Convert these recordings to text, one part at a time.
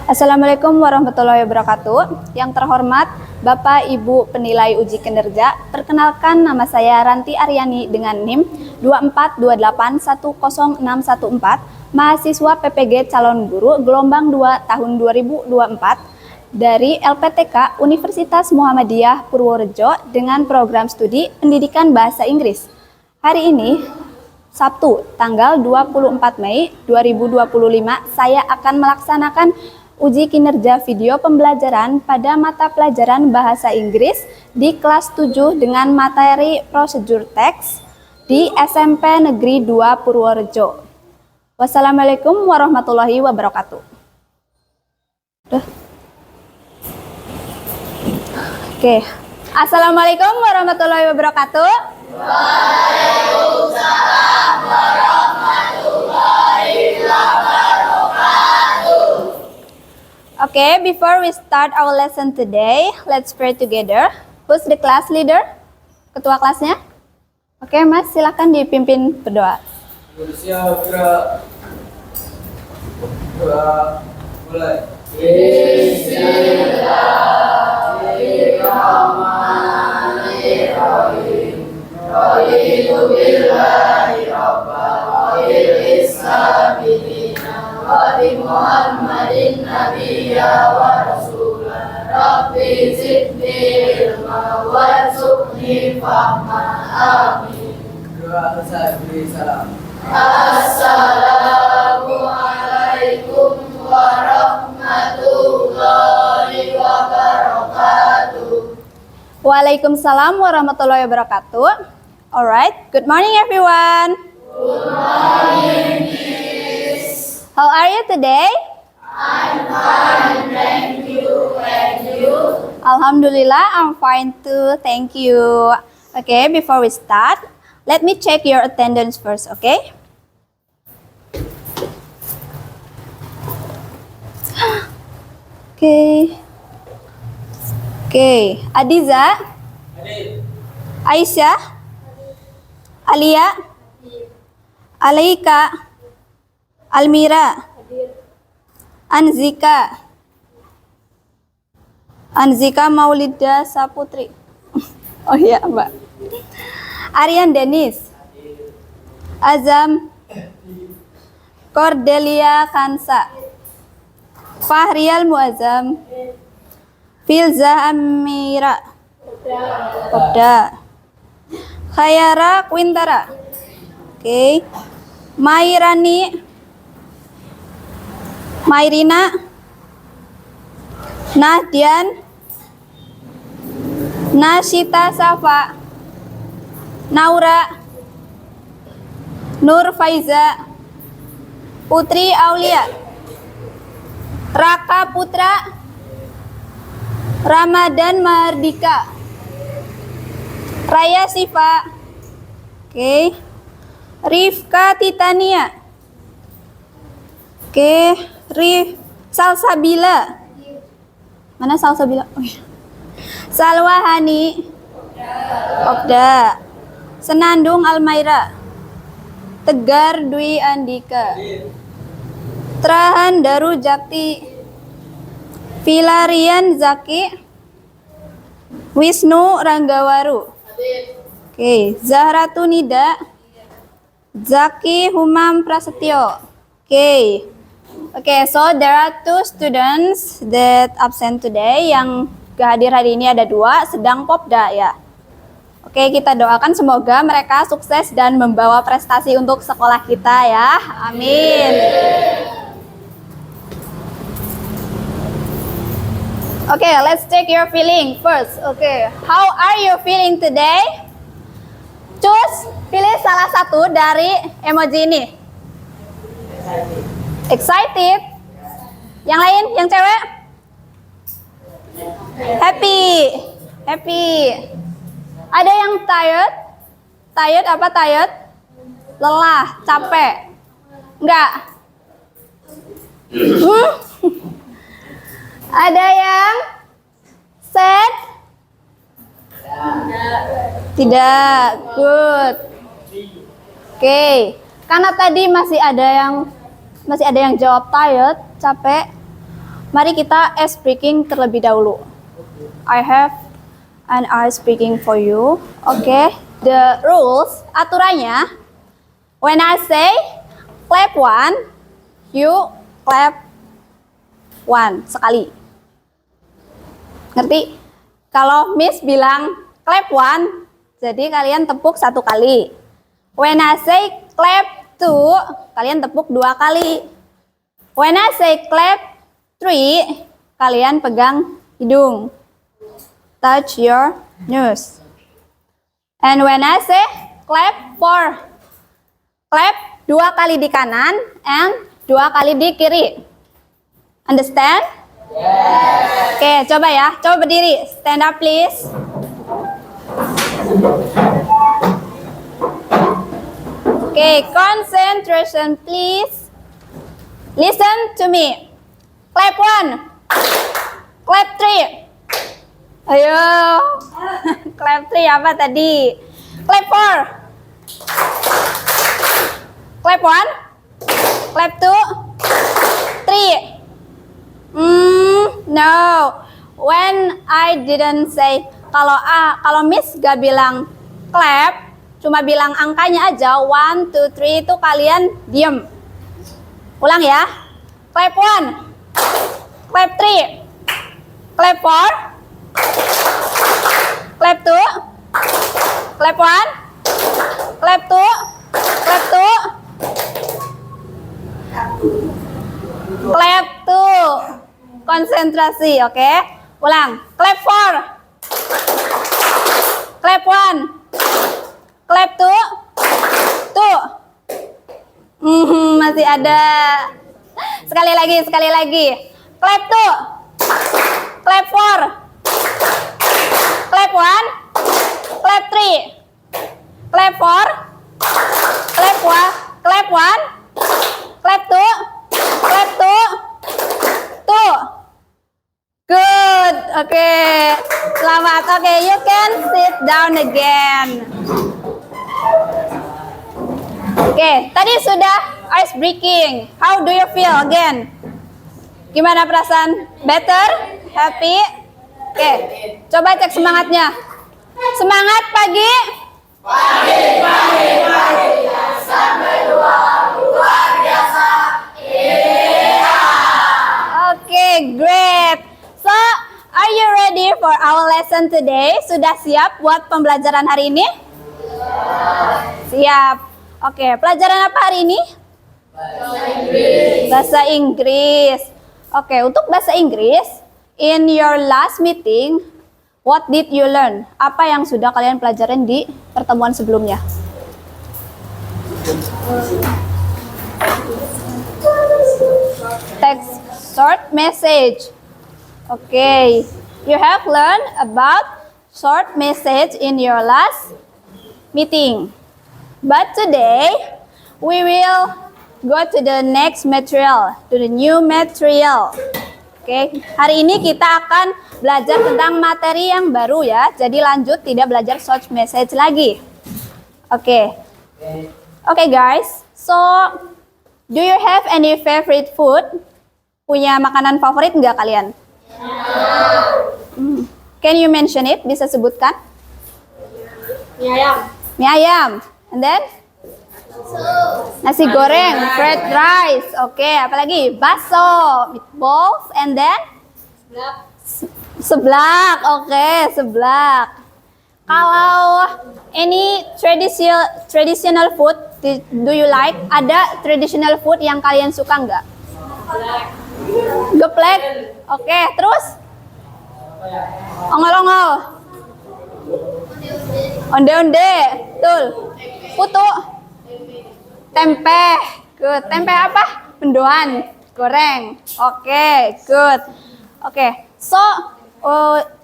Assalamualaikum warahmatullahi wabarakatuh. Yang terhormat Bapak Ibu penilai uji kinerja, perkenalkan nama saya Ranti Aryani dengan NIM 242810614, mahasiswa PPG Calon Guru gelombang 2 tahun 2024 dari LPTK Universitas Muhammadiyah Purworejo dengan program studi Pendidikan Bahasa Inggris. Hari ini Sabtu, tanggal 24 Mei 2025, saya akan melaksanakan uji kinerja video pembelajaran pada mata pelajaran Bahasa Inggris di kelas 7 dengan materi prosedur teks di SMP Negeri 2 Purworejo. Wassalamualaikum warahmatullahi wabarakatuh. Oke. Assalamualaikum warahmatullahi wabarakatuh. Waalaikumsalam warahmatullahi wabarakatuh. Okay, before we start our lesson today, let's pray together. Who's the class leader? Ketua kelasnya? Oke, Mas, silakan dipimpin berdoa. Mulai. Raditu billahi rabban wa bil islami dinan wa bi Muhammadin nabiyya wa rasulan. Rabbi zidni ilma warzuqni fahma. Amin. Assalamualaikum warahmatullahi wabarakatuh. Waalaikumsalam warahmatullahi wabarakatuh. Alright, good morning everyone. Good morning, Miss. How are you today? I'm fine, thank you. And you? Alhamdulillah, I'm fine too, thank you. Okay, before we start, let me check your attendance first, okay? Okay, Adiza, Aisyah, Alia, Alaika, Almira, Anzika, Maulida Saputri. Oh iya, Mbak. Aryan Denis, Azam, Cordelia Kansa, Fahrial Muazzam, Filza Amira, Kopda, Khayara Quintara, okay. Mairina, Nahdian, Nasita Safa, Naura, Nur Faiza, Putri Aulia, Raka Putra, Ramadan Mardika, Raya Siva, okay. Rifka Titania, okay. Salsabila, mana Salsabila? Oh, iya. Salwa Hani, Okda, Senandung Almaira, Tegar Dwi Andika, Trahan Daru Jakti, Filarian Zaki, Wisnu Ranggawaru, okay. Zahratu Nida, Zaki Humam Prasetyo, okay. Okay, so there are 2 students that absent today. Yang gak hadir hari ini ada 2, sedang popda ya. Oke, kita doakan semoga mereka sukses dan membawa prestasi untuk sekolah kita ya. Amin. Okay, let's check your feeling first. Okay, how are you feeling today? Choose, pilih salah satu dari emoji ini. Excited. Yang lain, yang cewek? Happy. Ada yang tired? Tired apa tired? Lelah, capek. Enggak. Ada yang sad? Tidak. Good. Oke. Karena tadi masih ada yang jawab tired, capek. Mari kita ice breaking terlebih dahulu. I have an ice breaking for you. Okay, the rules, aturannya, when I say clap one, you clap one sekali. Ngerti? Kalau Miss bilang clap one, jadi kalian tepuk 1 kali. When I say clap two, kalian tepuk 2 kali. When I say clap 3, kalian pegang hidung. Touch your nose. And when I say clap 4, clap 2 kali di kanan and 2 kali di kiri. Understand? Yes. Oke, coba ya. Coba berdiri. Stand up please. Oke, concentration please. Listen to me. Clap 1. Clap 3. Ayo. Clap 3 apa tadi? Clap 4. Clap 1. Clap 2. 3. No. When I didn't say, kalau Miss gak bilang clap, cuma bilang angkanya aja 1, 2, 3 itu kalian diem. Ulang ya. Clap 1. Clap 3. Clap 4. Clap 2. Clap 1. Clap 2. Clap 2. Clap 2. Konsentrasi, oke? Ulang. Clap 4. Clap 1. Clap 2. Masih ada. Sekali lagi. Clap 2. Clap 4. Clap 1. Clap 3. Clap 4. Clap 1. Clap 1. Clap 2. Clap 2. Good. Oke. Selamat. Oke, you can sit down again. Oke, tadi sudah ice breaking. How do you feel again? Gimana perasaan? Better? Happy? Oke, coba cek semangatnya. Semangat pagi. Pagi. Sampai luar biasa. Oke, great. So, are you ready for our lesson today? Sudah siap buat pembelajaran hari ini? Siap. Oke, pelajaran apa hari ini? Bahasa Inggris. Oke, untuk bahasa Inggris, in your last meeting, what did you learn? Apa yang sudah kalian pelajarin di pertemuan sebelumnya? Text short message. Okay, you have learned about short message in your last meeting. But today, we will go to the next material, to the new material. Okay, hari ini kita akan belajar tentang materi yang baru ya. Jadi lanjut, tidak belajar short message lagi. Okay, guys. So, do you have any favorite food? Punya makanan favorit nggak kalian? Can you mention it? Bisa sebutkan? Mie ayam. And then? Nasi goreng, fried rice. Oke, apalagi? Bakso, meatballs, and then? Seblak. Oke, seblak. Kalau any traditional food do you like? Ada traditional food yang kalian suka nggak? Geplek. Oke, terus? Ongol-ongol. Onde-onde. Betul. Putu. Tempe. Good. Tempe apa? Mendoan. Goreng. Oke, good. Oke. So,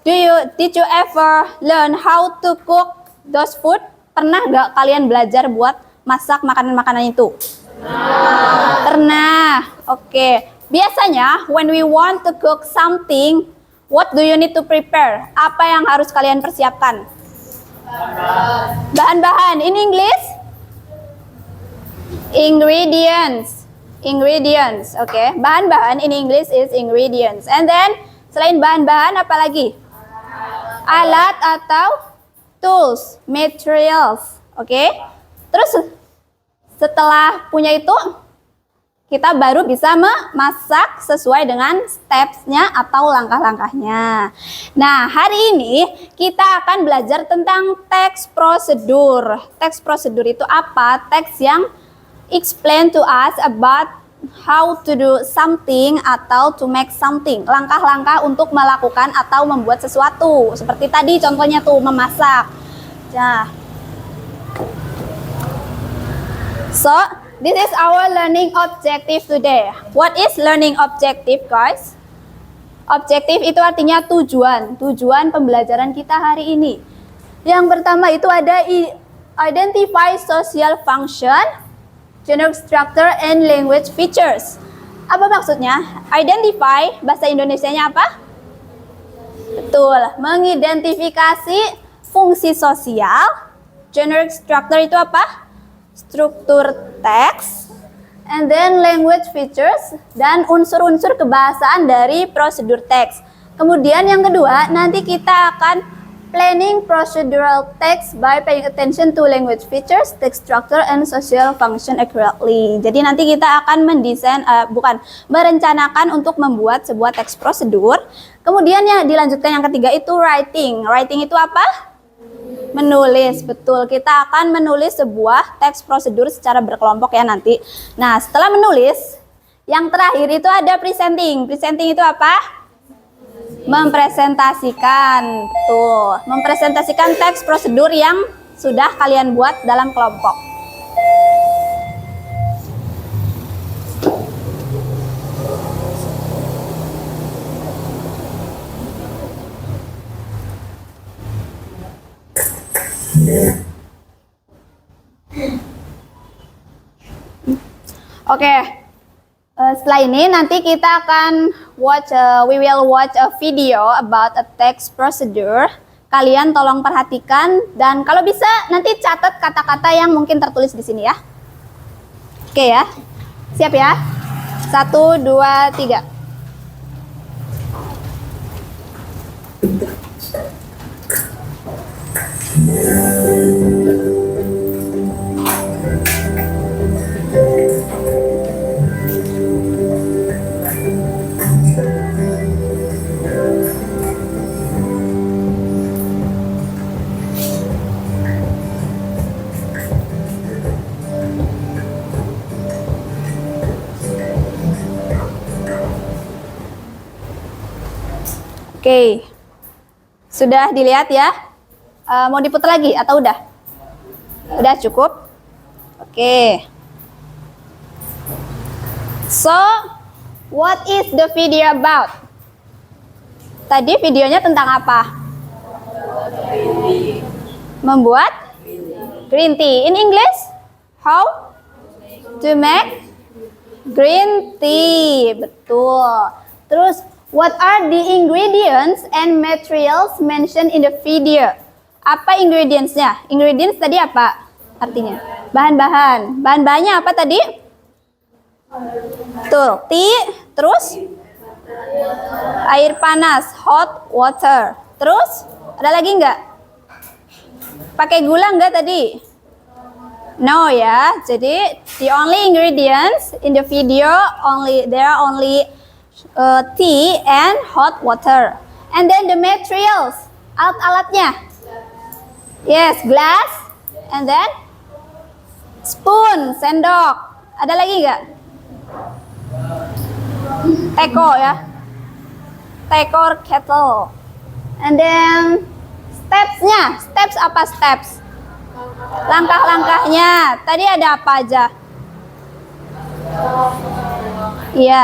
did you ever learn how to cook those food? Pernah nggak kalian belajar buat masak makanan-makanan itu? Pernah. Oke. Biasanya, when we want to cook something, what do you need to prepare? Apa yang harus kalian persiapkan? Bahan-bahan. In English? Ingredients. Ingredients. Oke. Bahan-bahan in English is ingredients. And then selain bahan-bahan apa lagi? Alat atau tools, materials. Oke. Terus setelah punya itu, kita baru bisa memasak sesuai dengan steps-nya atau langkah-langkahnya. Nah, hari ini kita akan belajar tentang teks prosedur. Teks prosedur itu apa? Teks yang explain to us about how to do something atau to make something. Langkah-langkah untuk melakukan atau membuat sesuatu. Seperti tadi contohnya tuh memasak. Nah, so this is our learning objective today. What is learning objective, guys? Objektif itu artinya tujuan. Tujuan pembelajaran kita hari ini. Yang pertama itu ada identify social function, generic structure, and language features. Apa maksudnya? Identify, bahasa Indonesianya apa? Betul, mengidentifikasi fungsi sosial. Generic structure itu apa? Struktur teks. And then language features, dan unsur-unsur kebahasaan dari prosedur teks. Kemudian yang kedua, nanti kita akan planning procedural text by paying attention to language features, text structure, and social function accurately. Jadi nanti kita akan merencanakan untuk membuat sebuah teks prosedur. Kemudian yang dilanjutkan yang ketiga itu writing. Writing itu apa? Menulis. Betul, kita akan menulis sebuah teks prosedur secara berkelompok ya nanti. Nah, setelah menulis, yang terakhir itu ada presenting. Presenting itu apa? Mempresentasikan. Tuh, mempresentasikan teks prosedur yang sudah kalian buat dalam kelompok. Oke. Setelah ini nanti kita akan we will watch a video about a text procedure. Kalian tolong perhatikan dan kalau bisa nanti catat kata-kata yang mungkin tertulis di sini ya. Oke ya. Siap ya? 1, 2, 3. Oke, sudah dilihat ya? Mau diputar lagi atau udah? Udah cukup? Oke. So, what is the video about? Tadi videonya tentang apa? Membuat green tea. In English, how to make green tea. Betul. Terus, what are the ingredients and materials mentioned in the video? Apa ingredients-nya? Ingredients tadi apa artinya? Bahan-bahan. Bahan-bahannya apa tadi? Tuh, tea, terus air panas, hot water. Terus ada lagi nggak? Pakai gula nggak tadi? No ya. Jadi the only ingredients in the video there are only tea and hot water. And then the materials, alat-alatnya. Yes, glass, and then spoon, sendok. Ada lagi nggak? Teko ya. Teko or kettle. And then steps-nya. Steps apa steps? Langkah-langkahnya. Tadi ada apa aja? Iya.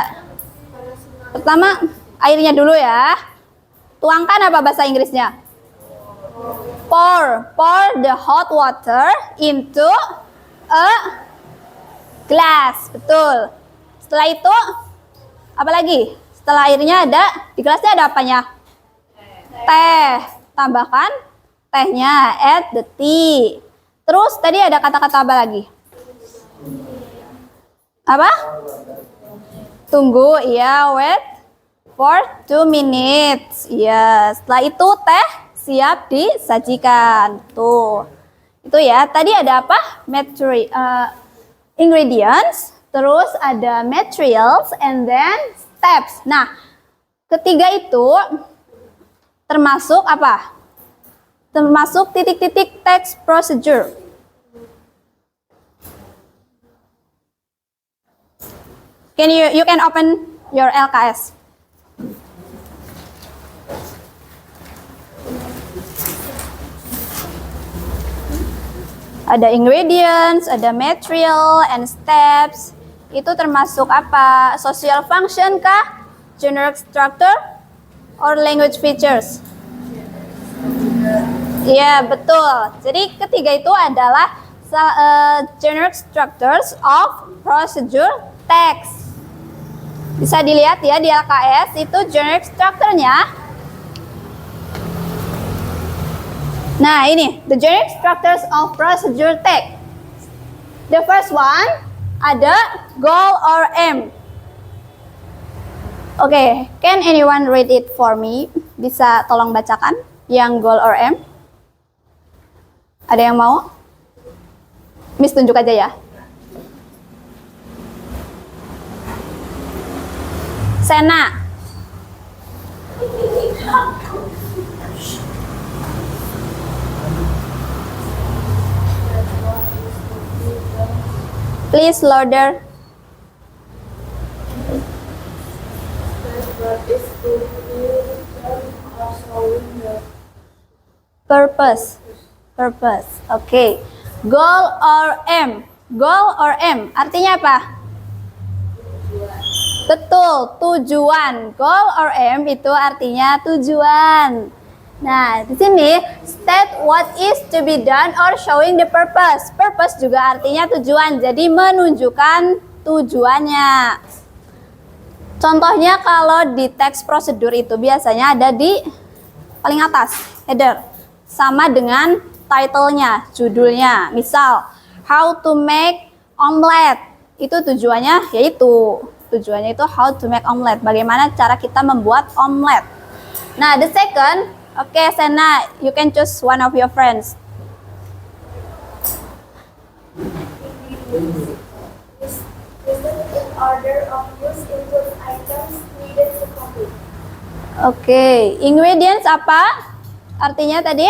Pertama, airnya dulu ya. Tuangkan apa bahasa Inggrisnya? Pour the hot water into a glass. Betul. Setelah itu, apa lagi? Setelah airnya ada, di gelasnya ada apanya? Teh. Tambahkan tehnya, add the tea. Terus tadi ada kata-kata apa lagi? Apa? Tunggu, ya, wait for 2 minutes. Ya, setelah itu teh siap disajikan. Tuh. Itu ya. Tadi ada apa? Ingredients, terus ada materials, and then steps. Nah, ketiga itu termasuk apa? Termasuk titik-titik text procedure. You can open your LKS. Ada ingredients, ada material and steps. Itu termasuk apa? Social function kah? Generic structure or language features? Iya, betul. Jadi ketiga itu adalah generic structures of procedure text. Bisa dilihat ya di LKS itu generic structure-nya. Nah, ini the generic structures of procedure text. The first one ada goal or aim. Oke, can anyone read it for me? Bisa tolong bacakan yang goal or aim? Ada yang mau? Miss tunjuk aja ya. Sena. Please louder. Purpose. Oke. Goal or aim. Goal or aim artinya apa? Betul, tujuan. Goal or aim itu artinya tujuan. Nah, di sini state what is to be done or showing the purpose. Purpose juga artinya tujuan, jadi menunjukkan tujuannya. Contohnya kalau di teks prosedur itu biasanya ada di paling atas, header. Sama dengan title-nya, judulnya. Misal, how to make omelet. Itu tujuannya tujuannya itu how to make omelet. Bagaimana cara kita membuat omelet. Nah, the second, okay, Sena, you can choose one of your friends. Order of use include items needed to complete. Oke, ingredients apa? Artinya tadi?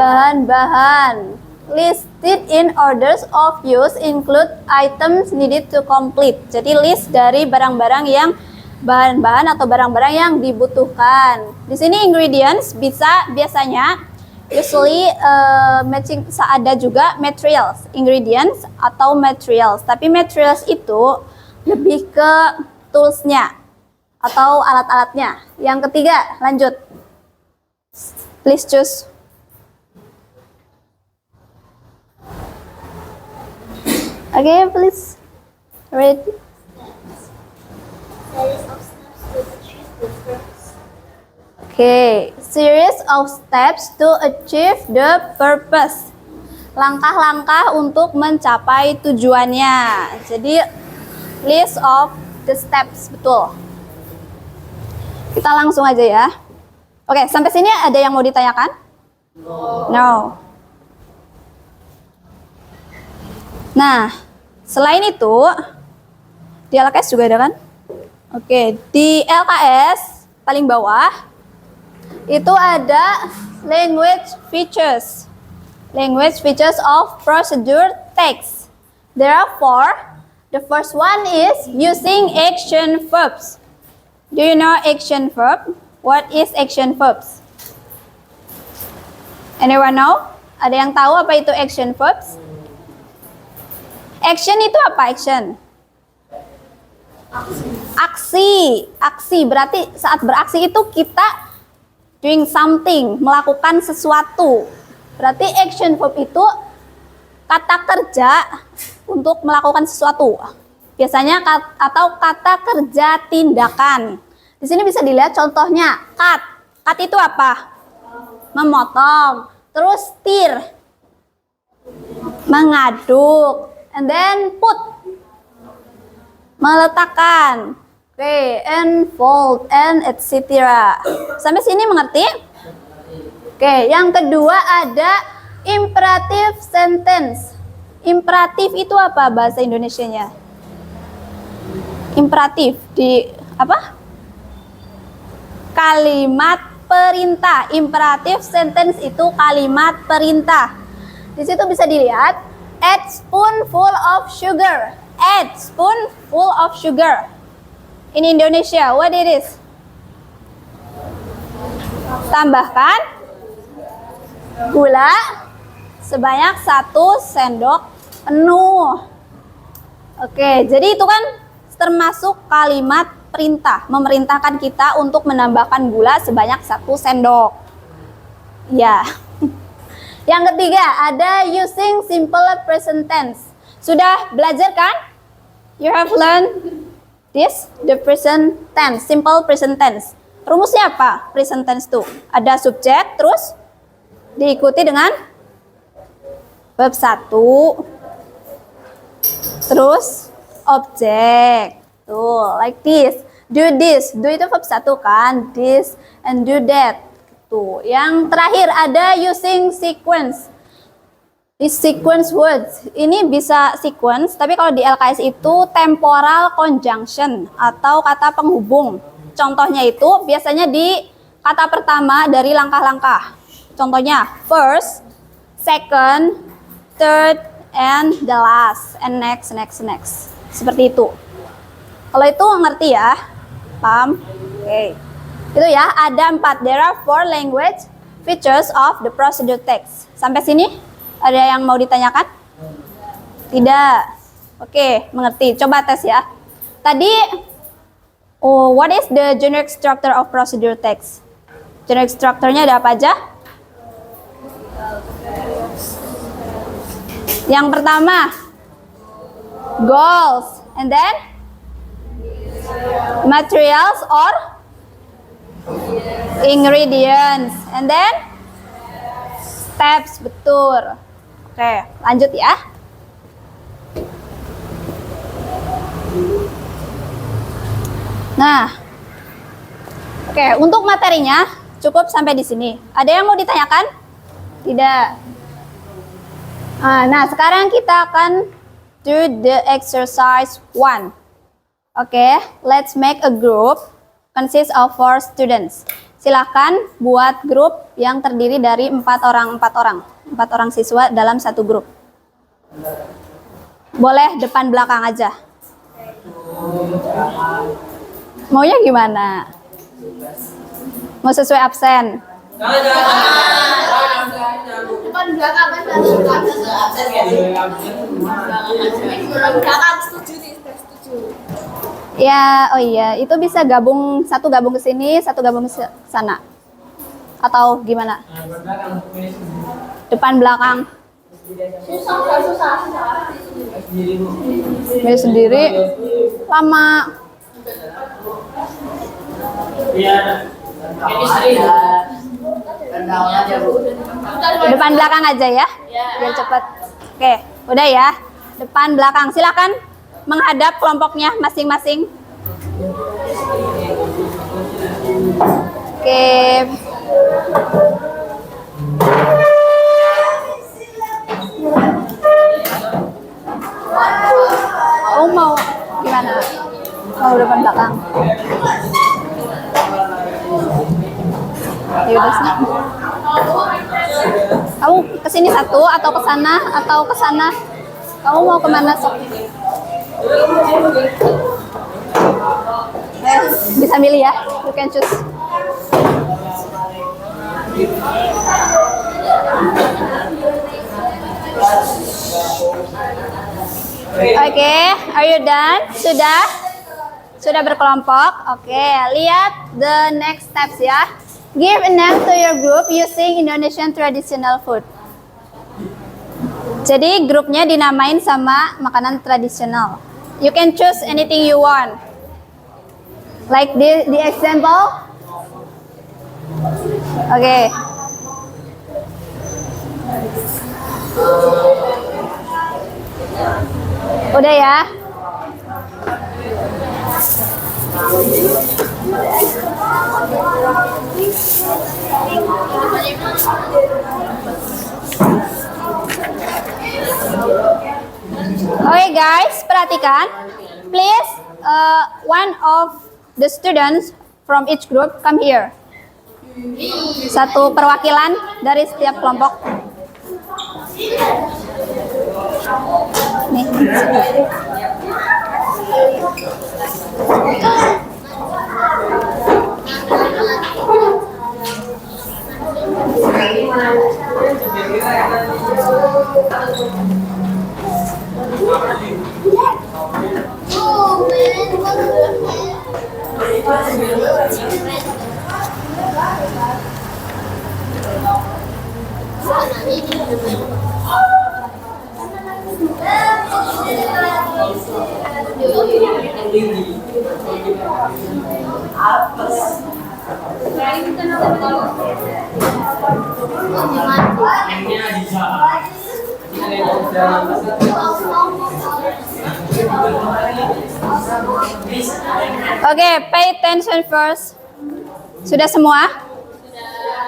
Bahan-bahan. Listed in orders of use include items needed to complete. Jadi list dari barang-barang yang bahan-bahan atau barang-barang yang dibutuhkan. Di sini ingredients biasanya usually matching ada juga materials, ingredients atau materials. Tapi materials itu lebih ke toolsnya atau alat-alatnya. Yang ketiga, lanjut. Please choose. Okay, please read. Series of steps to achieve the purpose. Langkah-langkah untuk mencapai tujuannya. Jadi list of the steps, betul. Kita langsung aja ya. Oke, sampai sini ada yang mau ditanyakan? No. Nah, selain itu di LKS juga ada kan? Oke, di LKS paling bawah itu ada language features. Language features of procedure text. There are 4. The first one is using action verbs. Do you know action verb? What is action verbs? Anyone know? Ada yang tahu apa itu action verbs? Action itu apa action? Aksi berarti saat beraksi itu kita doing something, melakukan sesuatu. Berarti action verb itu kata kerja untuk melakukan sesuatu. Biasanya atau kata kerja tindakan. Di sini bisa dilihat contohnya, cut. Cut itu apa? Memotong. Terus stir, mengaduk. And then put. Meletakkan. Oke, unfold and etc. Sampai sini mengerti? Oke, yang kedua ada imperative sentence. Imperatif itu apa bahasa Indonesianya? Imperatif di apa? Kalimat perintah. Imperative sentence itu kalimat perintah. Di situ bisa dilihat, add spoonful of sugar. Add spoonful of sugar. In Indonesia, what it is? Tambahkan gula sebanyak 1 sendok penuh. Oke, jadi itu kan termasuk kalimat perintah, memerintahkan kita untuk menambahkan gula sebanyak 1 sendok. Ya. Yang ketiga ada using simple present tense. Sudah belajar kan? You have learned this, the present tense, simple present tense. Rumusnya apa? Present tense tuh ada subjek, terus diikuti dengan verb 1, terus objek. Tuh, like this. Do this. Do itu verb 1 kan? This and do that. Tuh. Yang terakhir ada using sequence. Di sequence words, ini bisa sequence, tapi kalau di LKS itu temporal conjunction atau kata penghubung. Contohnya itu biasanya di kata pertama dari langkah-langkah. Contohnya first, second, third, and the last, and next. Seperti itu. Kalau itu ngerti ya? Paham? Oke. Itu ya, ada 4. There are 4 language features of the procedure text. Sampai sini? Ada yang mau ditanyakan? Tidak. Oke, mengerti. Coba tes ya. Tadi, what is the generic structure of procedure text? Generic structure-nya ada apa aja? Yang pertama, goals. And then, materials or ingredients. And then, steps. Betul. Oke, lanjut ya. Nah, oke, untuk materinya cukup sampai di sini. Ada yang mau ditanyakan? Tidak. Nah, sekarang kita akan do the exercise 1. Oke, let's make a group consist of 4 students. Silahkan buat grup yang terdiri dari 4 orang siswa dalam satu grup. Boleh depan belakang aja. Maunya gimana? Mau sesuai absen? Depan belakang kan absen ya. Belakang setuju. Ya, oh iya, itu bisa satu gabung ke sini, satu gabung ke sana. Atau gimana? Depan belakang. Susah. Milih sendiri lama. Depan belakang aja ya, biar cepet. Oke, udah ya. Depan belakang, silakan menghadap kelompoknya masing-masing. Oke. Kamu mau gimana? Mau depan belakang? Ya udah sih. Kamu kesini satu atau ke sana atau ke sana? Kamu mau kemana sok? Bisa milih ya. You can choose. Oke, are you done? Sudah berkelompok? Oke, lihat the next steps ya. Give a name to your group using Indonesian traditional food. Jadi grupnya dinamain sama makanan tradisional. You can choose anything you want. Like the example. Oke. Udah ya. Oke guys, perhatikan. Please, one of the students from each group come here. Satu perwakilan dari setiap kelompok. Nih. Oke, pay attention first. Sudah semua?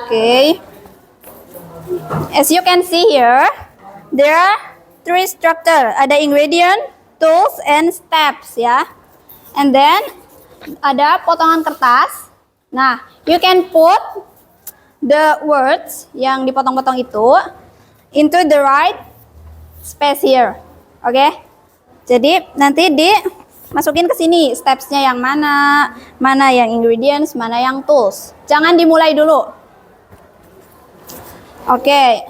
Oke. As you can see here, there are three structure. Ada ingredient, tools, and steps ya. And then ada potongan kertas. Nah, you can put the words yang dipotong-potong itu into the right space here. Oke? Jadi nanti dimasukin ke sini stepsnya yang mana, mana yang ingredients, mana yang tools. Jangan dimulai dulu. Oke,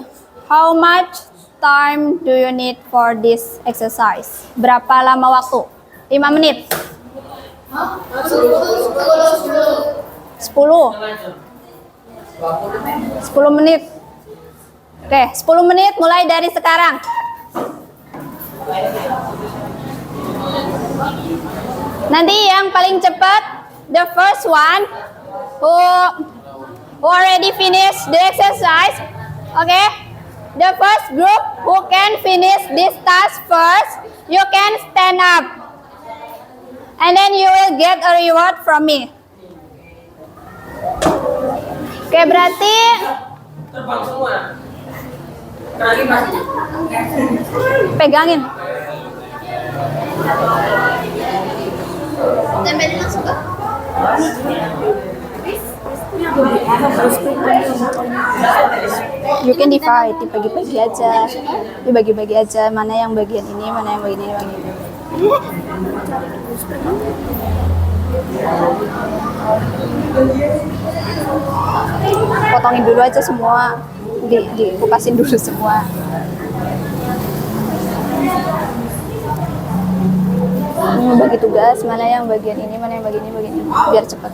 how much time do you need for this exercise? Berapa lama waktu? 5 menit. 10 menit. Oke, 10 menit mulai dari sekarang. Nanti yang paling cepat, the first one who already finished the exercise, okay? The first group who can finish this task first, you can stand up. And then you will get a reward from me. Oke, berarti terbang semua. pegangin. Tempelin langsung Kak. You can divide, dibagi-bagi aja. Dibagi-bagi aja mana yang bagian ini, mana yang bagian ini, bagian ini. Potongin dulu aja semua. Dikupasin dulu semua. Bagi tugas, mana yang bagian ini, mana yang bagian ini, bagian ini, biar cepat.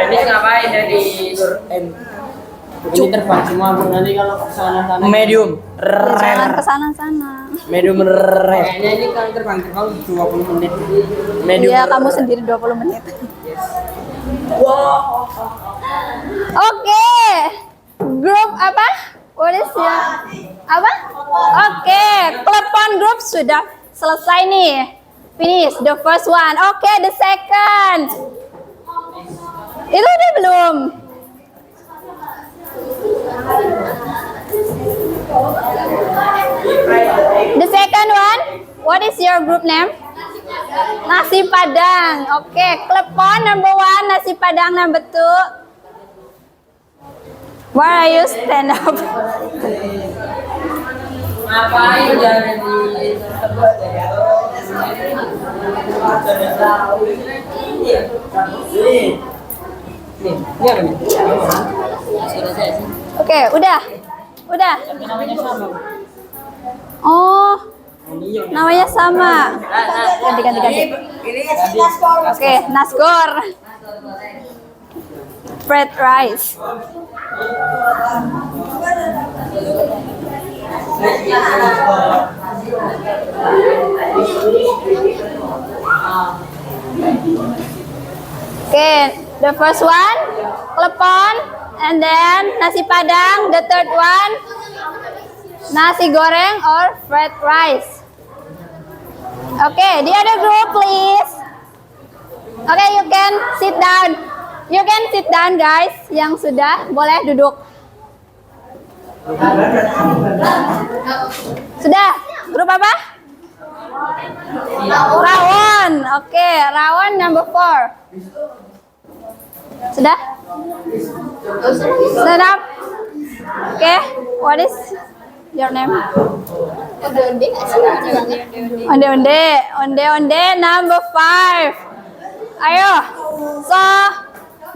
Ini ngapain dari ini terbang semua nanti kalau kesana-sana medium Jangan kesana-sana. medium rare. Kayaknya ini kalau terbang 20 menit. Medium. Iya, kamu sendiri 20 menit. Wow. Oke. Grup apa? What is ya? Apa? Oke, klepon grup sudah selesai nih. Finish the first one. Oke, the second. Itu udah belum? The second one, what is your group name? Nasi Padang. Oke, klepon number 1, nasi Padang number 2. Why are you stand up? Ngapain dari tempat Oke, udah. Oh, namanya sama. Ganti. Oke, Nasgor. Fried rice. Okay, the first one, klepon, and then nasi padang. The third one, nasi goreng or fried rice. Okay, the other group, please. Okay, you can sit down. You can sit down, guys. Yang sudah boleh duduk. Sudah. Grup apa? Rawon. Oke, rawon number 4. Sudah? Sudah? Oke, what is your name? Onde number 5. Ayo. So,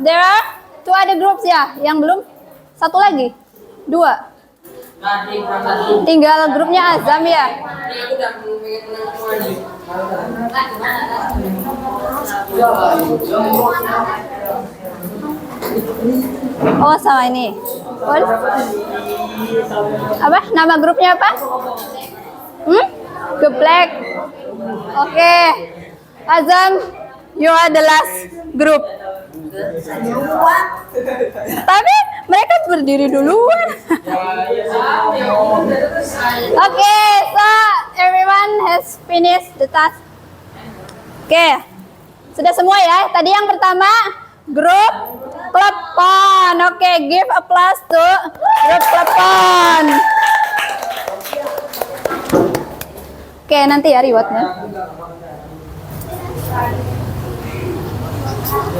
there are 2 other groups ya, yang belum. Satu lagi. 2. Tinggal grupnya Azam ya. Oh, sama ini. What? Apa? Nama grupnya apa? Geblek. Oke. Azam, you are the last group. Tapi mereka berdiri duluan. Okay, so everyone has finished the task. Okay, sudah semua ya. Tadi yang pertama grup klepon. Okay, give applause to grup klepon. Okay, nanti ya rewardnya.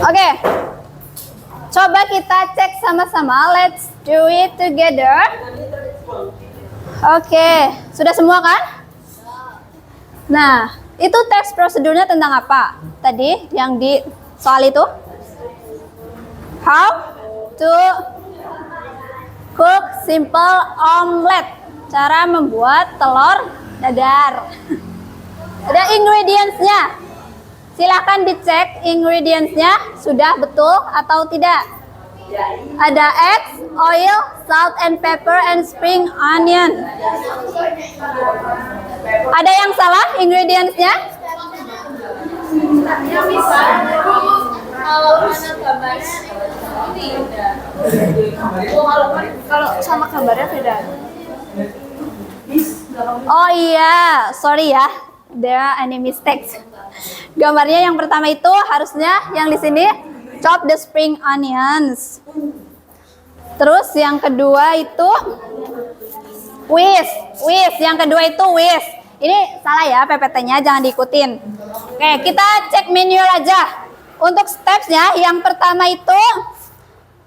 Okay. Coba kita cek sama-sama. Let's do it together. Oke, sudah semua kan? Nah, itu teks prosedurnya tentang apa? Tadi yang di soal itu? How to cook simple omelet. Cara membuat telur dadar. Ada ingredients-nya. Silahkan dicek ingredients-nya sudah betul atau tidak. Ada eggs, oil, salt and pepper, and spring onion. Ada yang salah ingredients-nya? Kalau sama gambarnya beda. Oh iya, sorry ya. There are any mistakes. Gambarnya yang pertama itu harusnya yang di sini chop the spring onions. Terus yang kedua itu whisk. Yang kedua itu whisk. Ini salah ya PPT-nya, jangan diikutin. Oke, kita cek manual aja. Untuk stepsnya yang pertama itu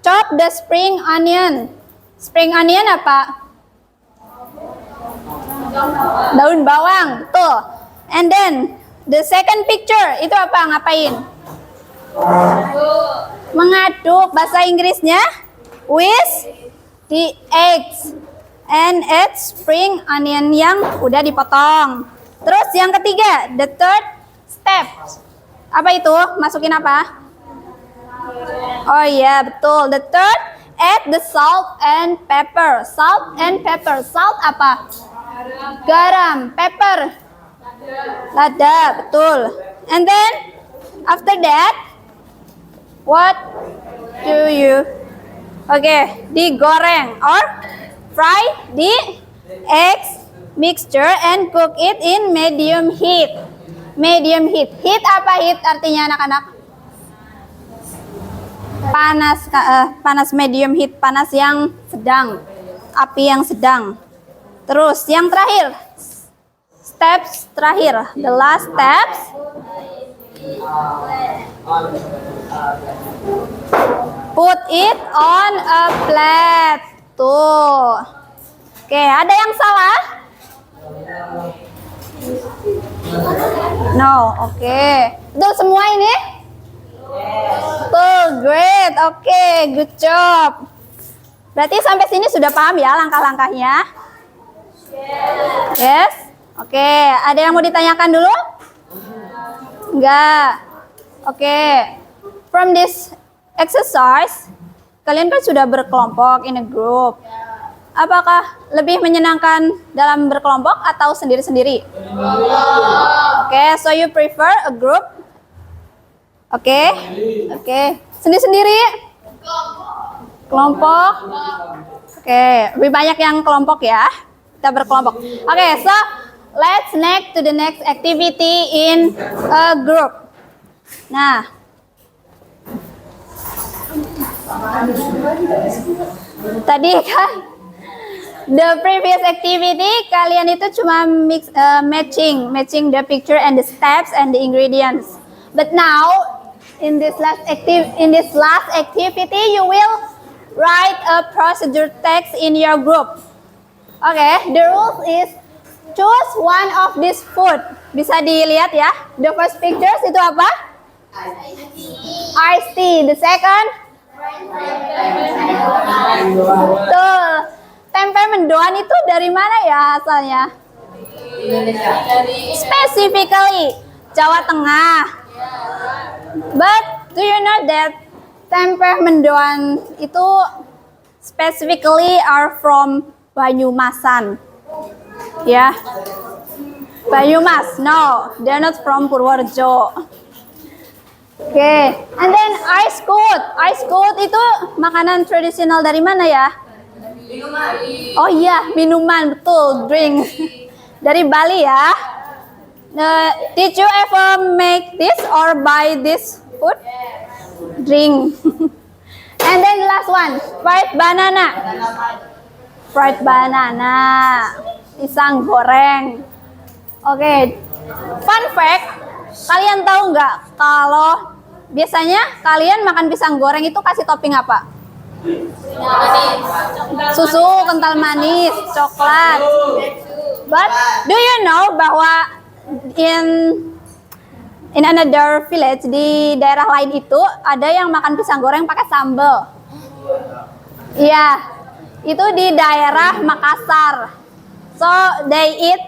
chop the spring onion. Spring onion apa? Daun bawang, betul. And then the second picture itu apa? Ngapain? Mengaduk. Bahasa Inggrisnya whisk the eggs and add spring onion yang udah dipotong. Terus yang ketiga, the third step. Apa itu? Masukin apa? Oh iya, betul. The third, add the salt and pepper. Salt and pepper. Salt apa? Garam. Pepper. Lada, betul. And then after that, what do you? Digoreng or fry the eggs mixture and cook it in medium heat. Medium heat. Heat apa heat artinya anak-anak? Panas, panas medium heat, panas yang sedang, api yang sedang. Terus yang terakhir, steps terakhir, the last steps. Put it on a plate. Tuh. Oke, ada yang salah? No, oke. Betul semua ini? Tuh, great. Oke, good job. Berarti sampai sini sudah paham ya langkah-langkahnya? Yes? Oke, ada yang mau ditanyakan dulu? Enggak. Oke. From this exercise, kalian kan sudah berkelompok in a group. apakah lebih menyenangkan dalam berkelompok atau sendiri-sendiri? Oke, so you prefer a group? Oke, oke. Sendiri-sendiri? Kelompok? Oke, lebih banyak yang kelompok ya. Kita berkelompok. Oke, so let's next to the next activity in a group. Nah, tadi kan the previous activity kalian itu cuma matching the picture and the steps and the ingredients. But now in this last activity you will write a procedure text in your group. Okay, the rules is choose one of this food. Bisa dilihat ya. The first pictures itu apa? Iced tea. The second? Tuh, tempe mendoan itu dari mana ya asalnya? Specifically, Jawa Tengah. But do you know that tempe mendoan itu specifically are from Banyumasan? Ya, Banyumas. No, they're not from Purworejo. Okay, and then ice cold. Ice cold itu makanan tradisional dari mana ya? Oh iya, minuman, betul, drink. Dari Bali ya. Did you ever make this or buy this food? Drink. And then the last one, fried banana. Fried banana. Pisang goreng. Oke, fun fact, kalian tahu nggak kalau biasanya kalian makan pisang goreng itu kasih topping apa? Susu kental manis, coklat. But do you know bahwa in another village, di daerah lain itu ada yang makan pisang goreng pakai sambal? Iya, itu di daerah Makassar. So they eat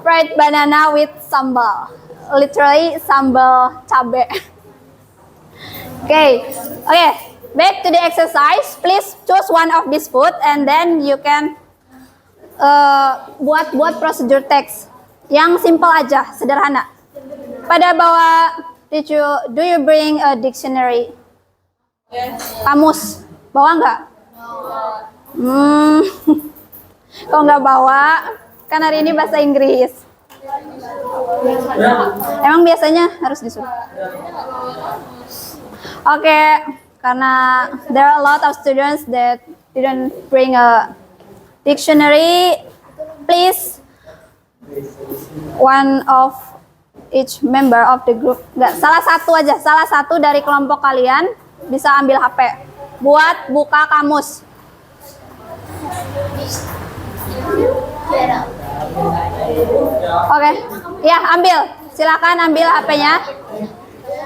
fried banana with sambal, literally sambal cabe. Okay, back to the exercise. Please choose one of this food and then you can buat prosedur text yang simple aja, sederhana. Pada bawa, do you bring a dictionary? Kamus, bawa nggak? Kalau nggak bawa, kan hari ini bahasa Inggris. Emang biasanya harus disuruh. Oke, karena there are a lot of students that didn't bring a dictionary, please one of each member of the group, nggak, salah satu aja, salah satu dari kelompok kalian bisa ambil HP buat buka kamus. Oke, ya ambil, silakan ambil HP-nya.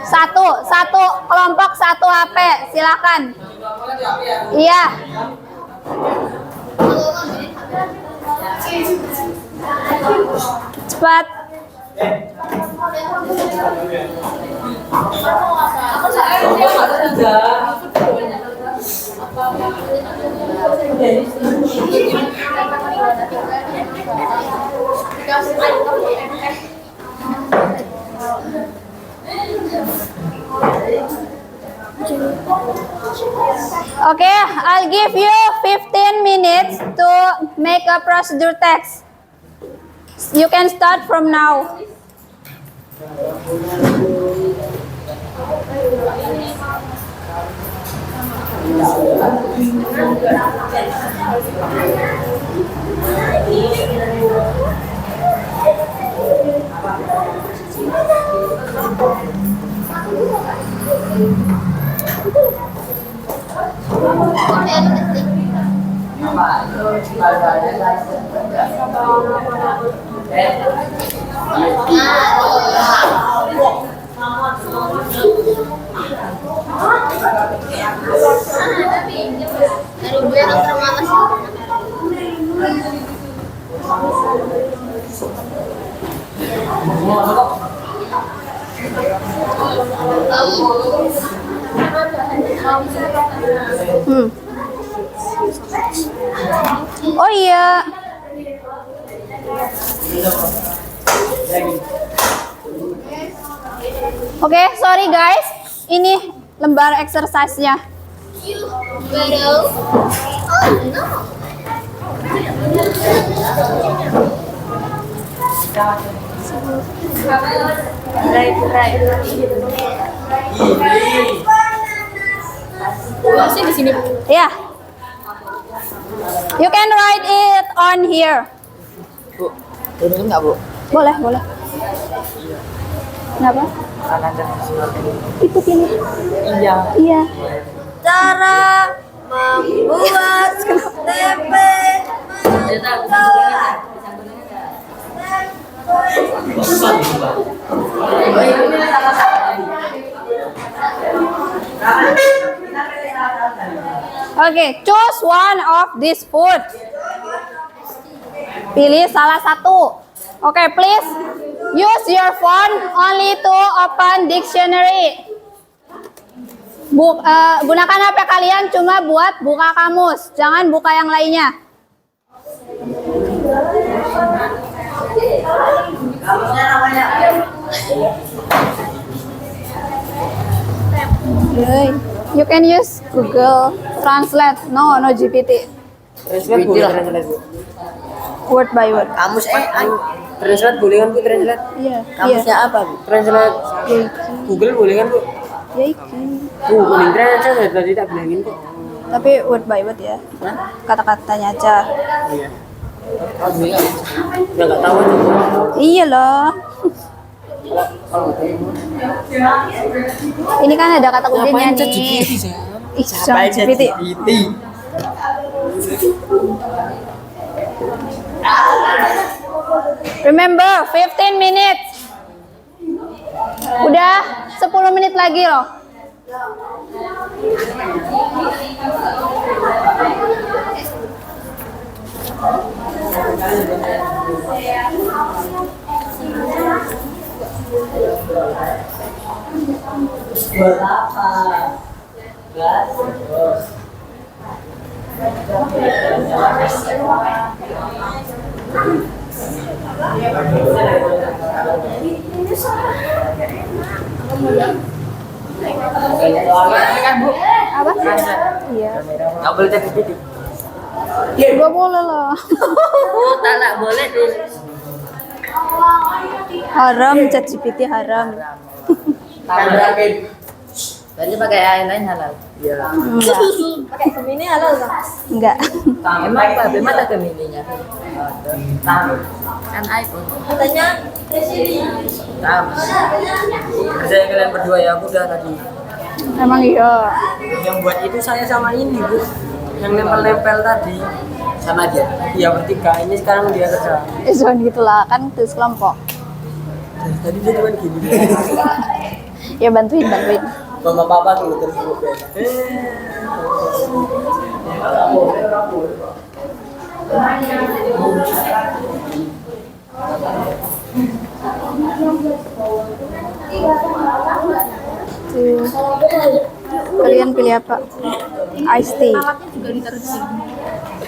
Satu kelompok satu HP, silakan. Iya. Cepat. Okay, I'll give you 15 minutes to make a procedure text. You can start from now. Oh iya. Oke, sorry guys. Ini lembar exercise-nya. Masih di sini. Ya. You can write it on here. Bu, turunin nggak, Bu? Boleh, boleh. Kenapa? Kanan dan sebelah. Itu pilih. Iya. Iya. Cara membuat tempe. Oke, choose one of this food. Pilih salah satu. Oke, please use your phone only to open dictionary. Gunakan HP kalian cuma buat buka kamus, jangan buka yang lainnya. You can use Google Translate. No GPT. Translate boleh, translate, Bu. Word by word. Kamus translate boleh kan, Bu? Translate. Iya. Kamusnya apa, Bu? Translate Google boleh kan, Bu? Ya iki. Bu, boleh translate tadi tak bilangin kok. Tapi word by word ya. Kata-katanya aja. Iya. Oh, iya. Ya nggak tahu aja, Bu. Iya loh. Ini kan ada kata kuncinya Ngapain nih. ChatGPT, Sam? Ih, jangan GPT. Remember, 15 minutes. Udah 10 menit lagi loh. Kan, Bu? Apa? Iya. Nggak boleh ChatGPT. Gak boleh lah. Tak nak boleh tuh. Haram, ChatGPT haram. Tadi pakai yang lain halal. Iya. Enggak. Pakai Gemini halal nggak? Enggak. Emang Pak, bagaimana Gemini-nya? Kan iPhone. Katanya Sama. Kerja yang kalian berdua ya, aku udah tadi. Emang iya. Yang buat itu saya sama ini, Bu. Yang nempel-nempel tadi sama dia. Iya, bertiga. Ini sekarang dia kerja. Jangan gitulah, kan tulis kelompok. Tadi dia cuma gini. Ya bantuin. Mama papa tuh terus. Tuh. Kalian pilih apa? Ice tea. alatnya juga ditaruh di sini.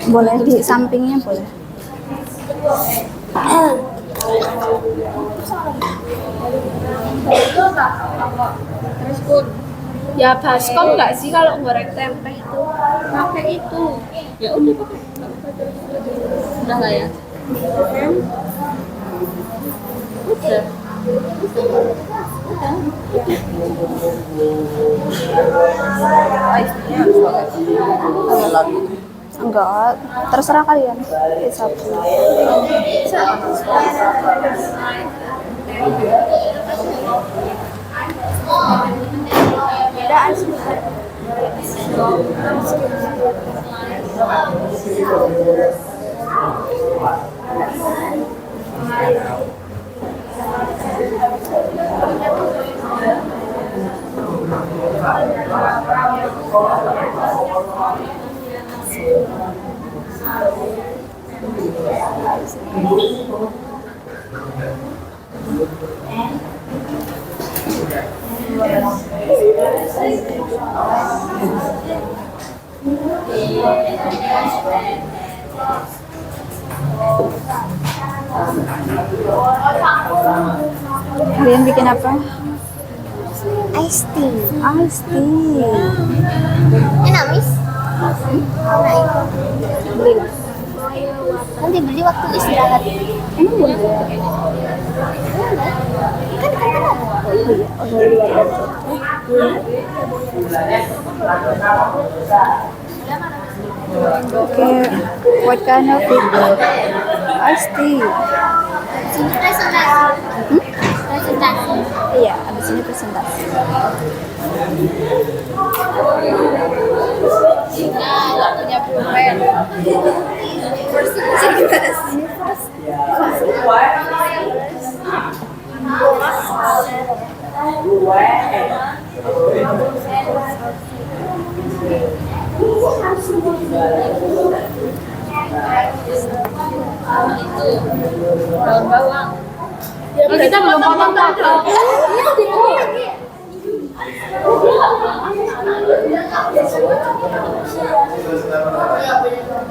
Boleh di sampingnya boleh. Terus pun ya baskom nggak sih kalau goreng tempe itu pakai itu ya udah pakai udah lah ya udah Enggak, terserah kalian. It's up to you. Kalian bikin apa? Ice tea. Ice tea. Enak, Miss? Beli lah. Nanti beli waktu istirahat. Emang boleh? Kan ada. Okay. What kind of it? Ice tea. Presentasi. Presentasi. Iya, abis ini presentasi. Nggak punya pulpen. Daun bawang. Ya, kita belum potong-potong.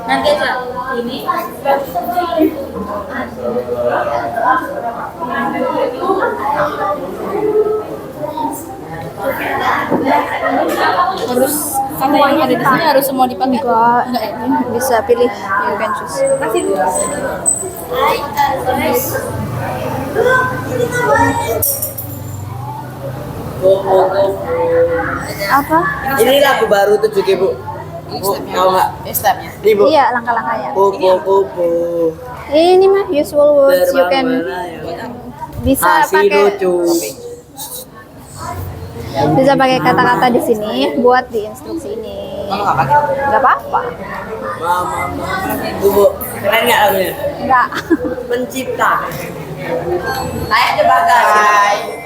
Nanti aja. Ini. Harus semua yang ada di sini harus semua dipakai. Enggak, Enggak ya? bisa pilih. You can choose. Apa? Ini lagu baru tuh juga Bu. Bu, tahu nggak? Stepnya. Ini Bu. Iya, langkah-langkahnya. Kupu-kupu. Ini mah usual words you can bisa Masih pakai lucu. bisa pakai kata-kata di sini buat di instruksi ini. Kamu nggak pakai? Nggak apa-apa. Mama, Bu, keren nggak lagunya? Nggak. Pencipta. Naik aja bagasi.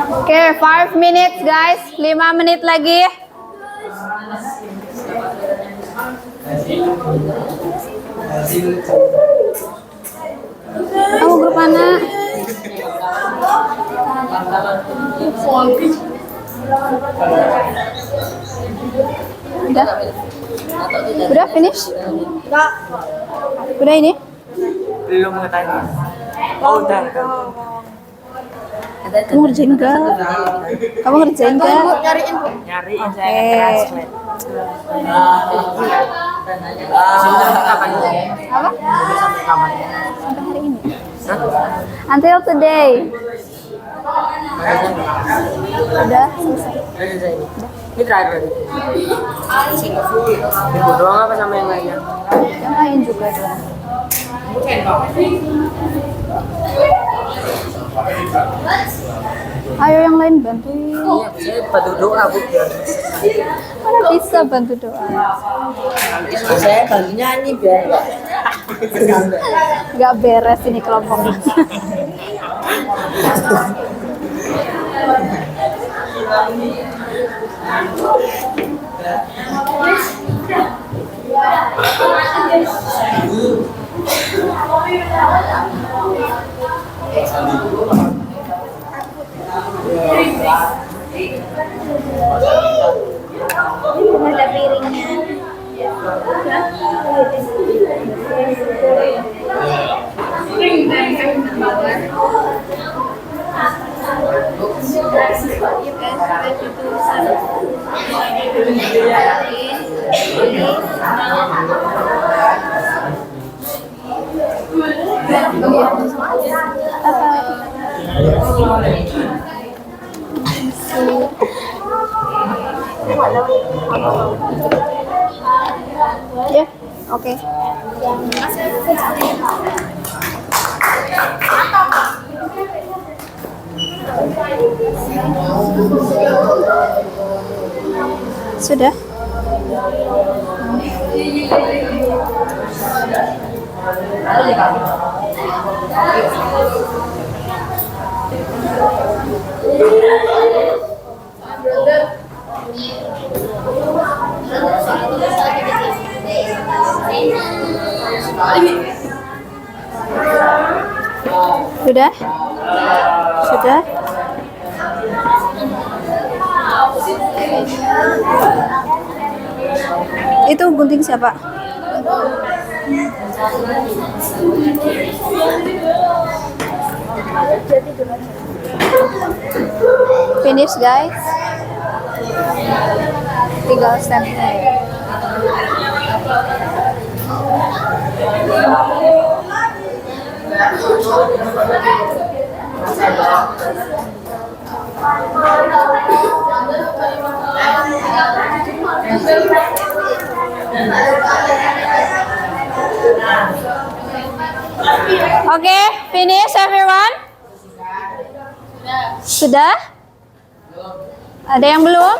Oke, 5 minutes guys, 5 menit lagi. Kamu grup mana? Udah? Udah finish? Udah ini? Belum ngetanya. Oh, udah. Kamu ngerjain gak? Kamu ngerjain gak? Cariin Bu. Nyariin Oke. saya translate. Apa? Sampai hari ini. Until today. Udah selesai. Ini terakhir berarti. Ibu doang apa sama yang lainnya? Yang lain juga dong. Ayo yang lain bantuin. Iya, saya bantu doa Bu. Mana bisa bantu doa? Saya bantu nyanyi biar Gak beres ini kelompoknya. Ada piringnya. Ya, oke. Sudah. Sudah? Sudah? Itu gunting siapa? Finish guys. Tinggal stepnya ya. Oke, finish everyone? Sudah? Ada yang belum?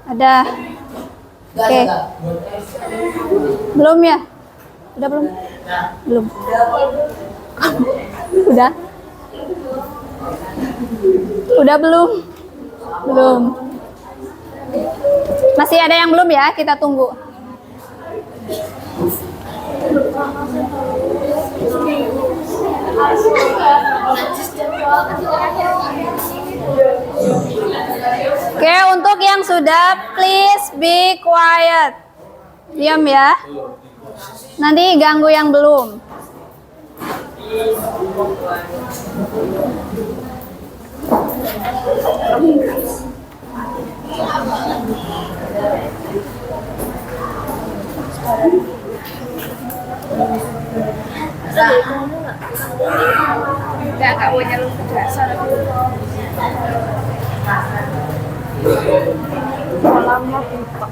Ada. Oke. Belum ya? Udah belum? Belum. Udah? Udah belum? Belum. Masih ada yang belum ya? Kita tunggu. Oke, untuk yang sudah, please be quiet. Diam ya. Nanti ganggu yang belum. Enggak mau nyeluk ke dasar. Kolamnya buka.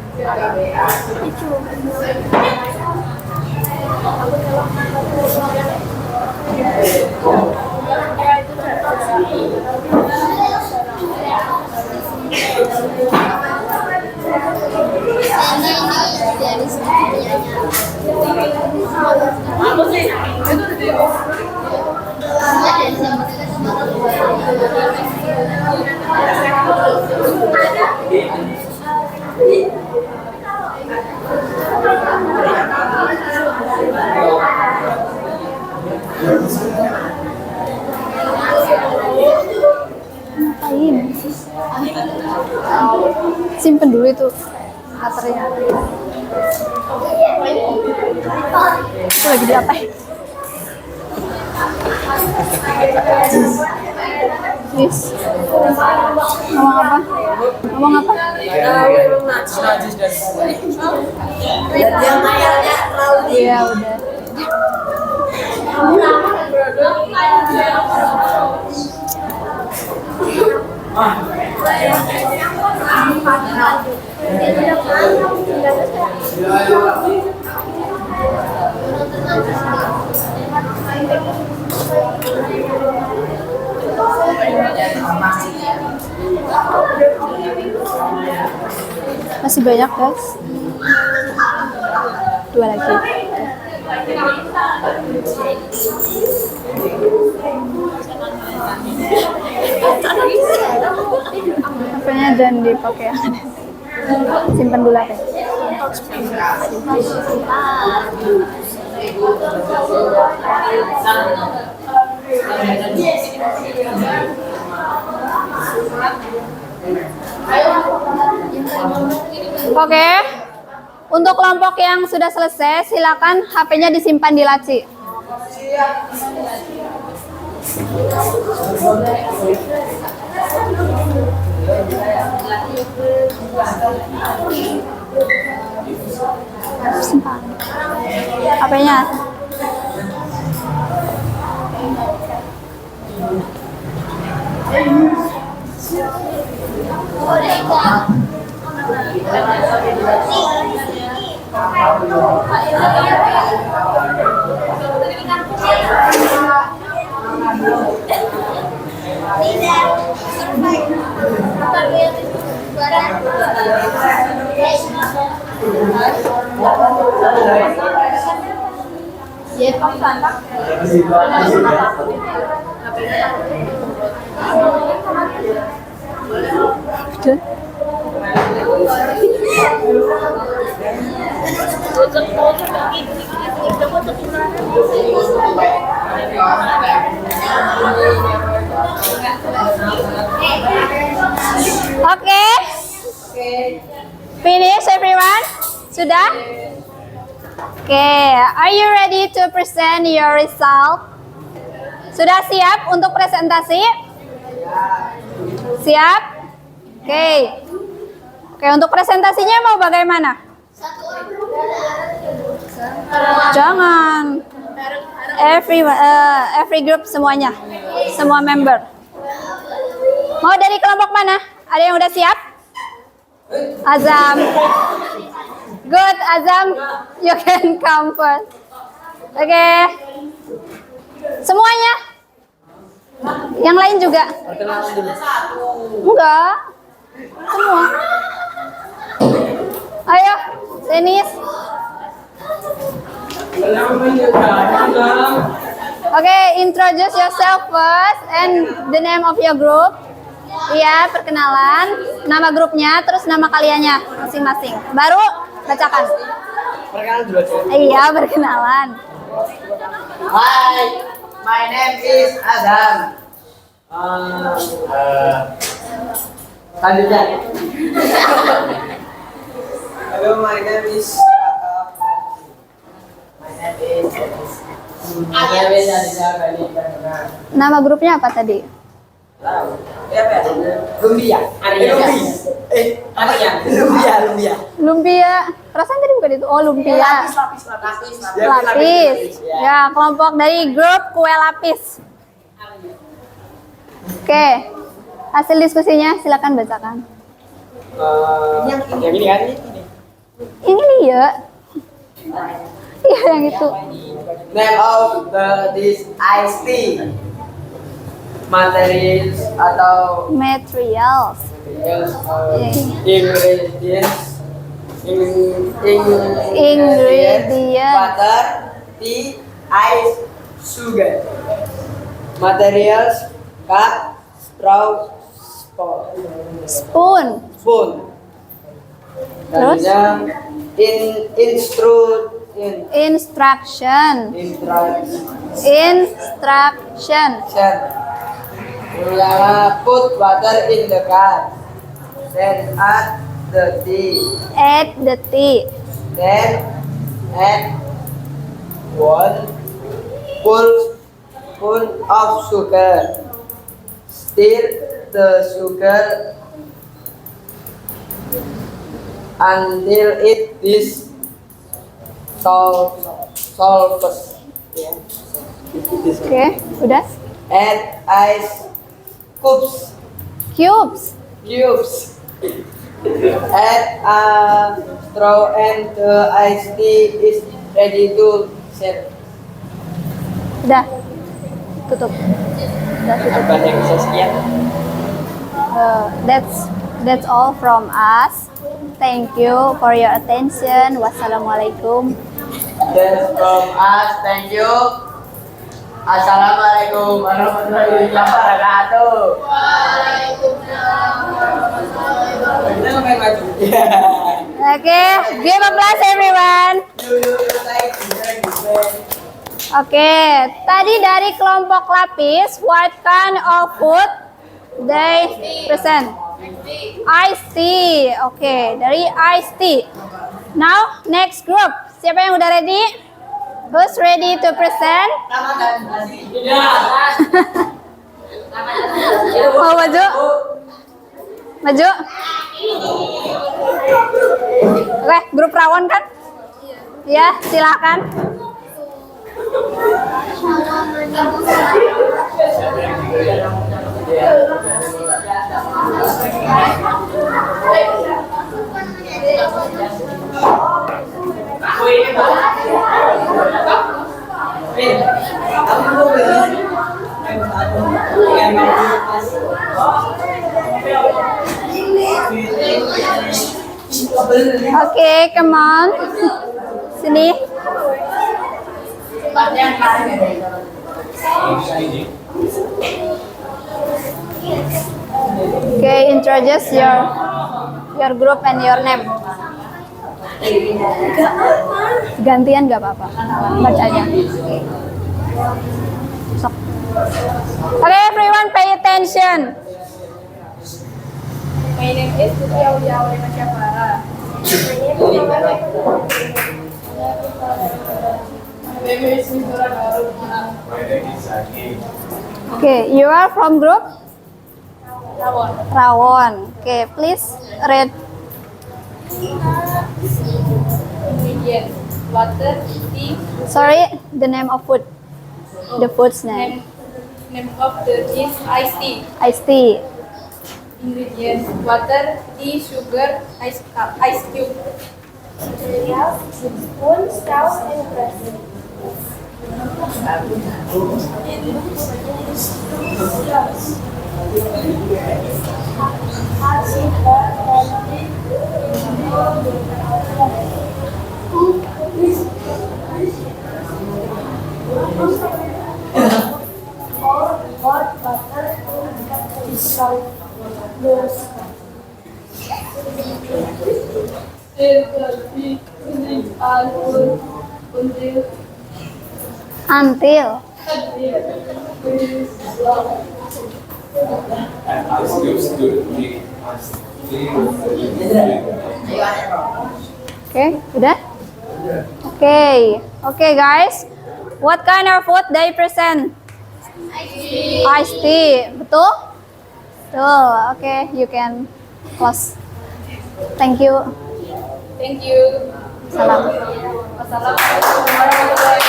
Ngapain? Simpen dulu itu materinya. Itu lagi diapain? Yes. Ngomong apa? Ngomong apa? Iya udah. Masih banyak guys. Dua lagi. Oke. HP-nya jangan dipakai. Simpan dulu HP. Oke. Untuk kelompok yang sudah selesai, silakan HP-nya disimpan di laci. Simpan HP-nya. Oke. Finish everyone? Sudah? Oke, are you ready to present your result? Sudah siap untuk presentasi? Siap? Oke. Oke, untuk presentasinya mau bagaimana? Jangan. Every group semuanya. Semua member. Mau dari kelompok mana? Ada yang udah siap? Azam. Good, Azam. You can come first. Oke. Semuanya? Yang lain juga? Enggak. Semua. Ayo, Denis. Oke, introduce yourself first and the name of your group. Iya, perkenalan, nama grupnya, terus nama kaliannya masing-masing. Baru bacakan. Perkenalan dulu aja. Iya, perkenalan. Hi, my name is Adam. Selanjutnya. Hello, my name is Nama grupnya apa tadi? Lumbia. Lumpia. Perasaan tadi bukan itu. Oh, lumpia. Lapis. Ya, kelompok dari grup kue lapis. Oke. Hasil diskusinya silakan bacakan. Yang ini kan ini. Yang ini ya. Iya, yang itu. Name of this iced tea. Materials atau Materials. ingredients. Ingredient. Water, tea, ice, sugar. Materials: cup, straw, Spoon. spoon. Terus? Instruction. Instruction. Put water in the cup. Then add the tea. Add the tea. Then add 1 full spoon of sugar. Stir the sugar until it is solvent. Oke, udah. Add ice cubes. Cubes. Add a straw and the iced tea is ready to serve. Udah. Tutup. Udah tutup. Apa yang bisa sekian? That's all from us. Thank you for your attention. Wassalamualaikum. That's from us. Thank you. Assalamualaikum warahmatullahi wabarakatuh. Okay, give applause everyone. Okay, tadi dari kelompok lapis, what kind of food they present? Iced tea. Okay, dari iced tea. Now, next group. Siapa yang udah ready? Who's ready to present? Oh, maju. Maju. Oke, grup rawon kan? Ya, silakan. Oke, come on. Sini. Okay, introduce your group and your name. Gantian gak apa-apa. Baca aja. Sok. Okay, everyone pay attention. My name is Yawi Masyafara. Okay, you are from group? Rawon. Okay, please read. Ingredient: water, tea. Sorry, the name of food. The food's name. Name of the dish: iced tea. Iced tea. Ingredients: water, tea, sugar, ice cube. Materials: spoon, straw, and brush. Hot butter to dissolve those. Until. Okay, udah? Okay guys. What kind of food they present? Iced tea. Betul? Betul. Okay, you can close. Thank you. Thank you. Salam. Wassalamualaikum warahmatullahi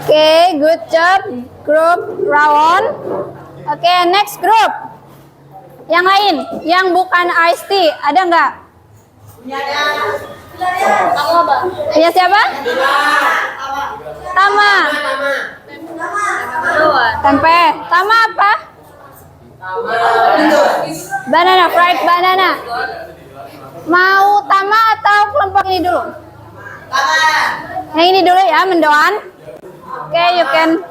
Okay, good job group Rawon. Okay, next group. Yang lain, yang bukan iced tea, ada nggak? Aku apa? Ya siapa? Tama. Tempe. Tama apa? Banana, fried banana. Mau Tama atau kelompok ini dulu? Yang ini dulu ya, mendoan. Oke, you can.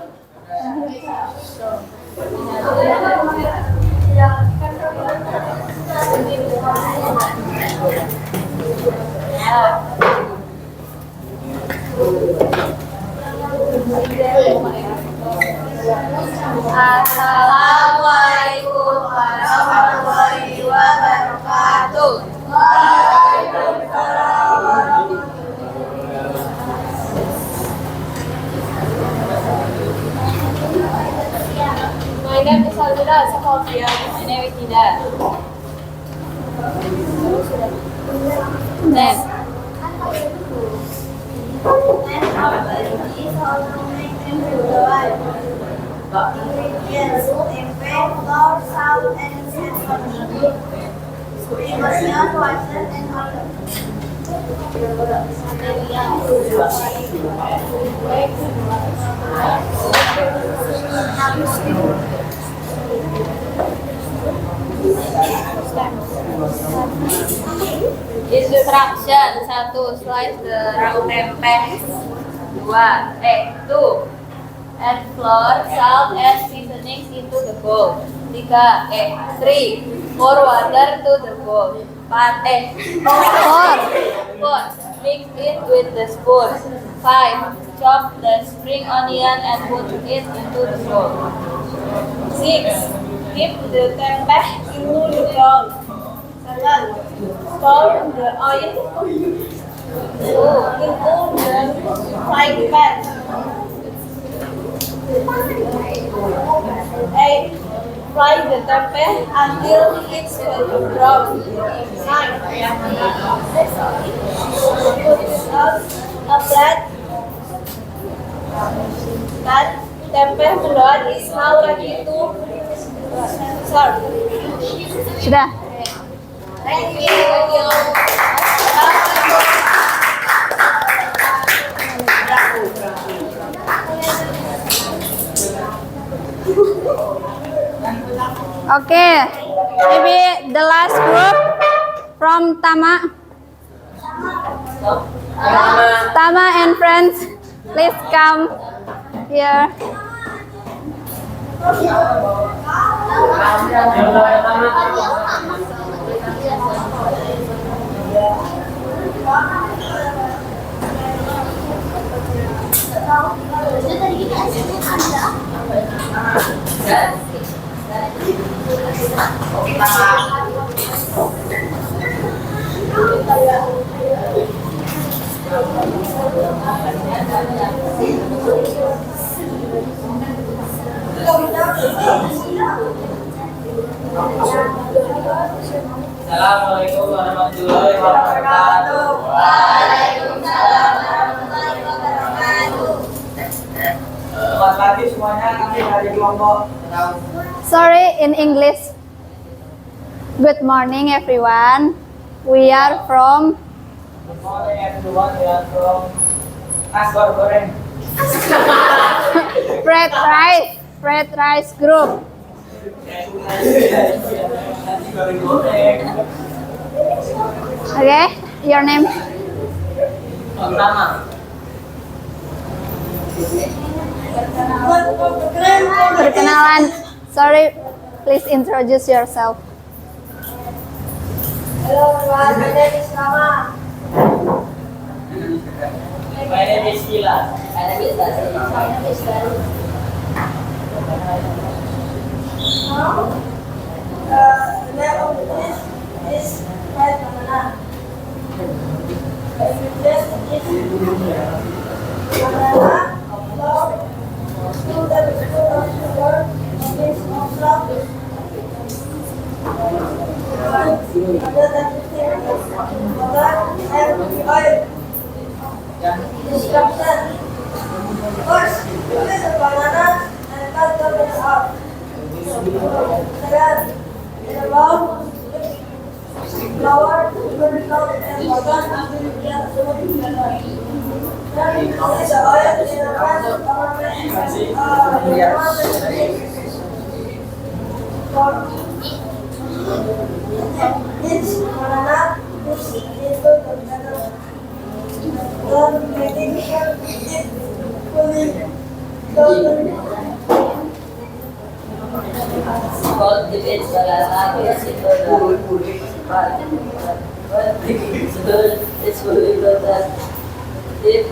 Assalamualaikum warahmatullahi wabarakatuh. My name is Alvira Safia. My name is Nida. Then, Ingredients: tempe, flour, salt, and seasoning. Onion, water, and oil. Instruction 1. Slice the raw tempe. 2. Add flour, salt, and seasonings into the bowl. 3. Pour water to the bowl. 4. Mix it with the spoon. 5. Chop the spring onion and put it into the bowl. 6. Dip the tempeh into the bowl. 7. Pour the oil into the frying pan. 8. Fry the tempeh until it's golden brown. 9. Put it on a plate. And tempeh mendoan is now ready to serve. Sudah. Thank you. Okay, maybe the last group from Tama. Tama and friends, please come here. Assalamualaikum warahmatullahi wabarakatuh. Waalaikumsalam warahmatullahi wabarakatuh. Selamat pagi semuanya, kami dari kelompok. Sorry, in English. Good morning, everyone. We are from Good morning everyone, we are from Asgor Goreng. Fried Rice Group. Okay, your name? Pertama, Perkenalan. Sorry, please introduce yourself. Hello everyone, my name is Rama. my name is Ila. The name of the dish is fried banana. The ingredients is banana, flour, 2 tablespoons of sugar, a pinch of salt, another tablespoon of water, and oil. Instruction. First, place the banana and cut the bits off. Second, in a bowl, flour, sugar, salt, and water until you get smooth together. Then place the oil in a pan over each banana push into the batter. Then making sure it fully golden. Called the bits banana is into the pan. It's fully golden. Dip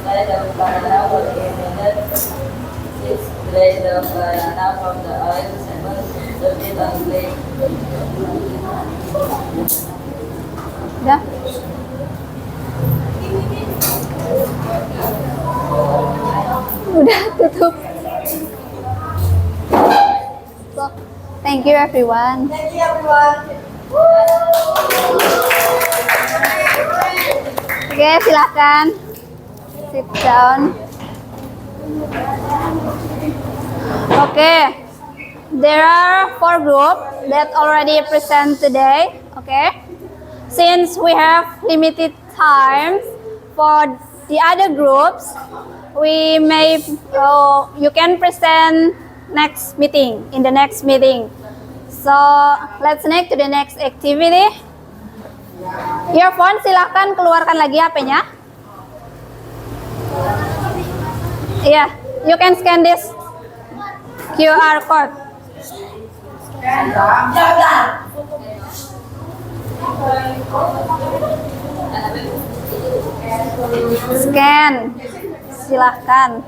slice of banana for 8 minutes. 6. Grate the banana from the oil. 7. Serve it on plate. Udah. Udah tutup. So, thank you everyone. Thank you everyone. Oke, silakan sit down. Okay, there are 4 groups that already present today. Okay, since we have limited time for the other groups, we may you can present next meeting in the next meeting. So let's next to the next activity. Your phone, silahkan keluarkan lagi HP-nya. Iya, you can scan this QR code. Scan, silahkan.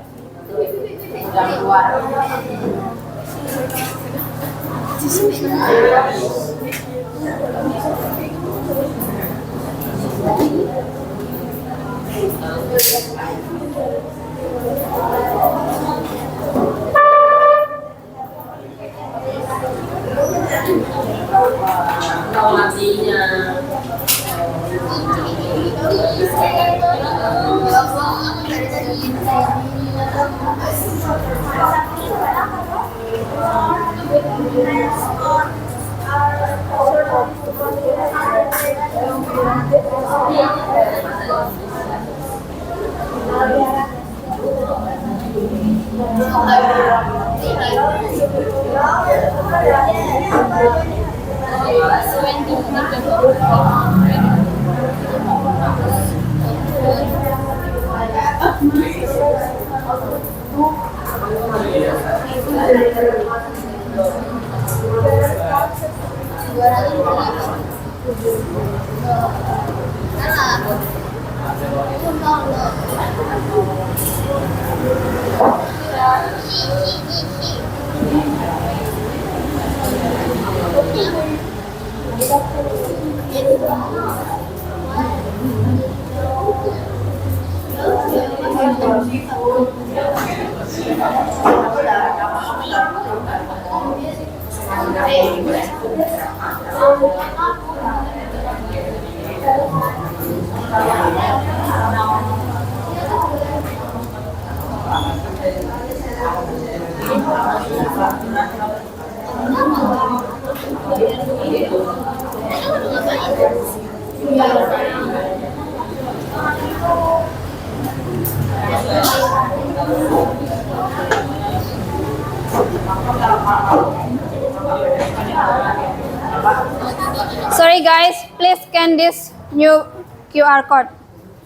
Sorry guys, please scan this new QR code.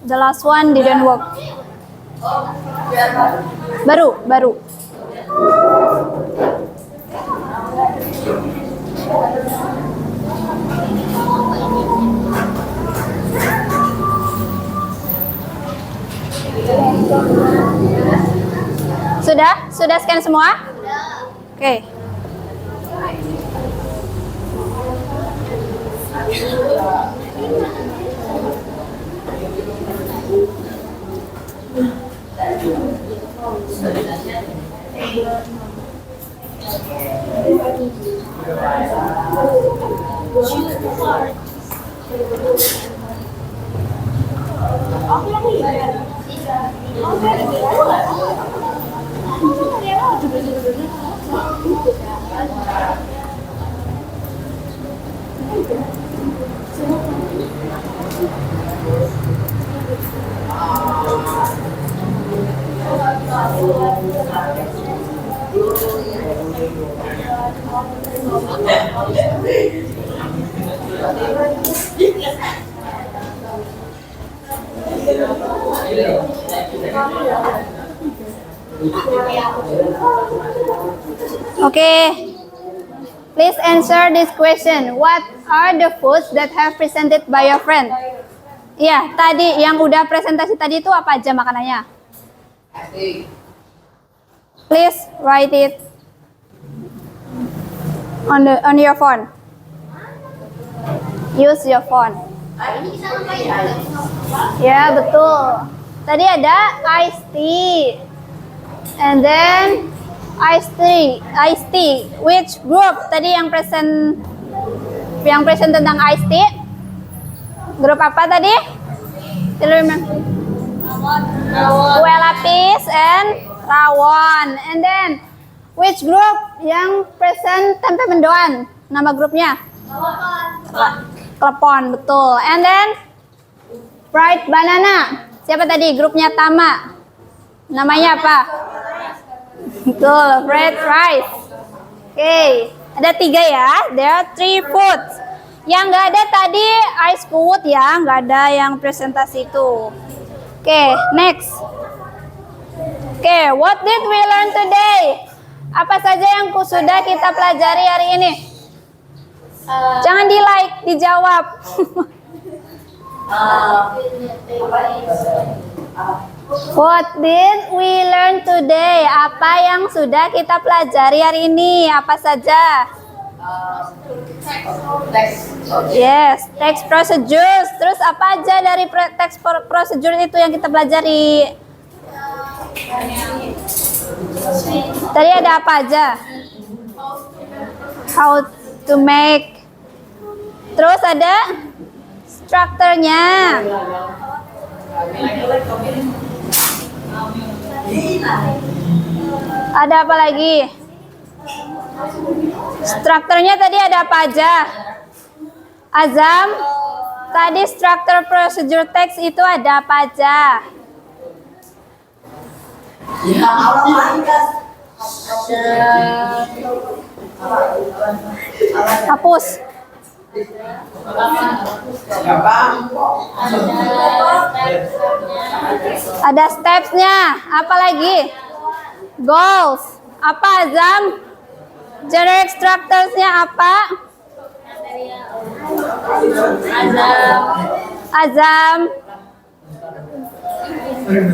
The last one didn't work. Baru. Sudah scan semua? Oke. Okay, please answer this question. What are the foods that have presented by your friend? Iya, tadi yang udah presentasi tadi itu apa aja makanannya? Please write it on your phone. Use your phone. Ya, betul. Tadi ada iced tea. And then iced tea. Which group tadi yang present tentang iced tea? Grup apa tadi? Kue lapis and rawon. And then which group yang present tempe mendoan? Nama grupnya? Klepon, betul. And then fried banana. Siapa tadi? Grupnya Tama. Namanya apa? Betul, fried rice. Okay, ada 3 ya. There are 3 foods. Yang nggak ada tadi ice food ya, nggak ada yang presentasi itu. Oke, next. Oke, what did we learn today? Apa saja yang sudah kita pelajari hari ini? Jangan di like, dijawab. What did we learn today? Apa yang sudah kita pelajari hari ini? Apa saja? Yes, text procedures. Terus apa aja dari text procedure itu yang kita pelajari? Tadi ada apa aja? How to make. Terus ada strukturnya. Ada apa lagi? Strukturnya tadi ada apa aja? Azam, tadi struktur procedure text itu ada apa aja? Hapus. Ada stepsnya. Apa lagi? Goals. Apa Azam? Generic structures-nya apa? Azam.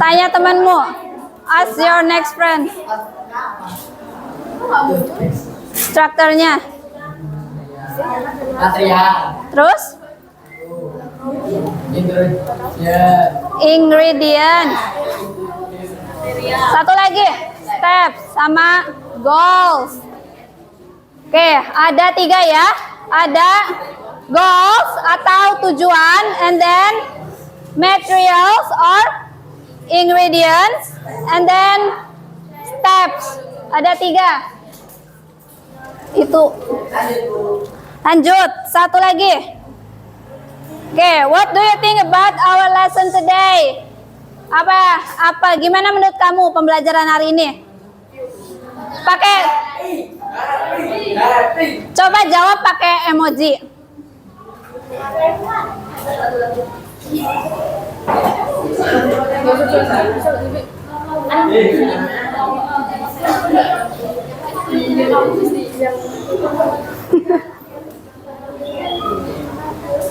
Tanya temanmu. Ask your next friend. Strukturnya. Terus? Ingredient. Satu lagi. Steps sama goals. Oke, ada 3 ya. Ada goals atau tujuan, and then materials or ingredients, and then steps. Ada 3. Itu. Lanjut, satu lagi. Oke, what do you think about our lesson today? Gimana menurut kamu pembelajaran hari ini? Coba jawab pakai emoji.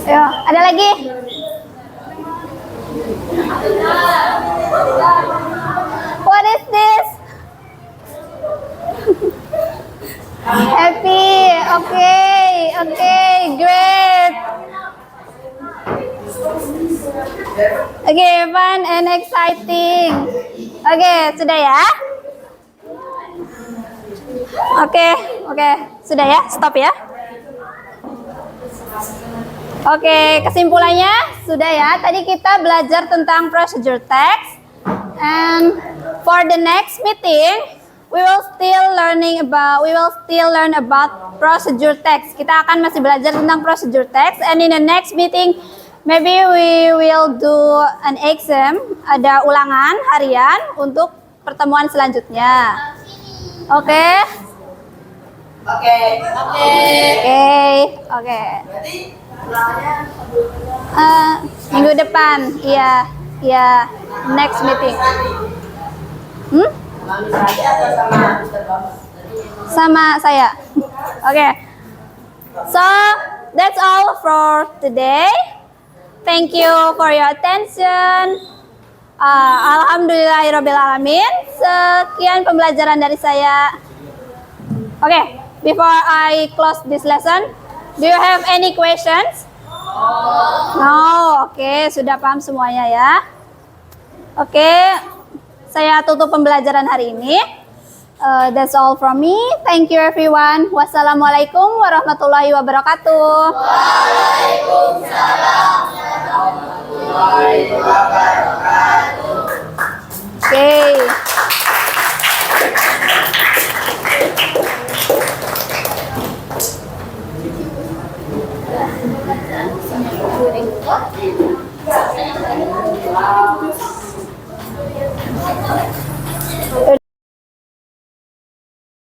Yo, ada lagi? What is this? Happy. Okay, great. Okay, fun and exciting. Okay, sudah ya? Oke, sudah ya? Stop ya? Oke, kesimpulannya sudah ya. Tadi kita belajar tentang procedure text, and for the next meeting, we will still learn about procedure text. Kita akan masih belajar tentang procedure text, and in the next meeting, maybe we will do an exam, ada ulangan harian untuk pertemuan selanjutnya. Oke. Minggu depan, iya, next meeting. Sama saya. Oke. So that's all for today. Thank you for your attention. Alhamdulillahirobbilalamin. Sekian pembelajaran dari saya. Oke, before I close this lesson, do you have any questions? No. Oke, sudah paham semuanya ya. Oke, saya tutup pembelajaran hari ini. That's all from me. Thank you everyone. Wassalamualaikum warahmatullahi wabarakatuh. Waalaikumsalam warahmatullahi wabarakatuh. Oke.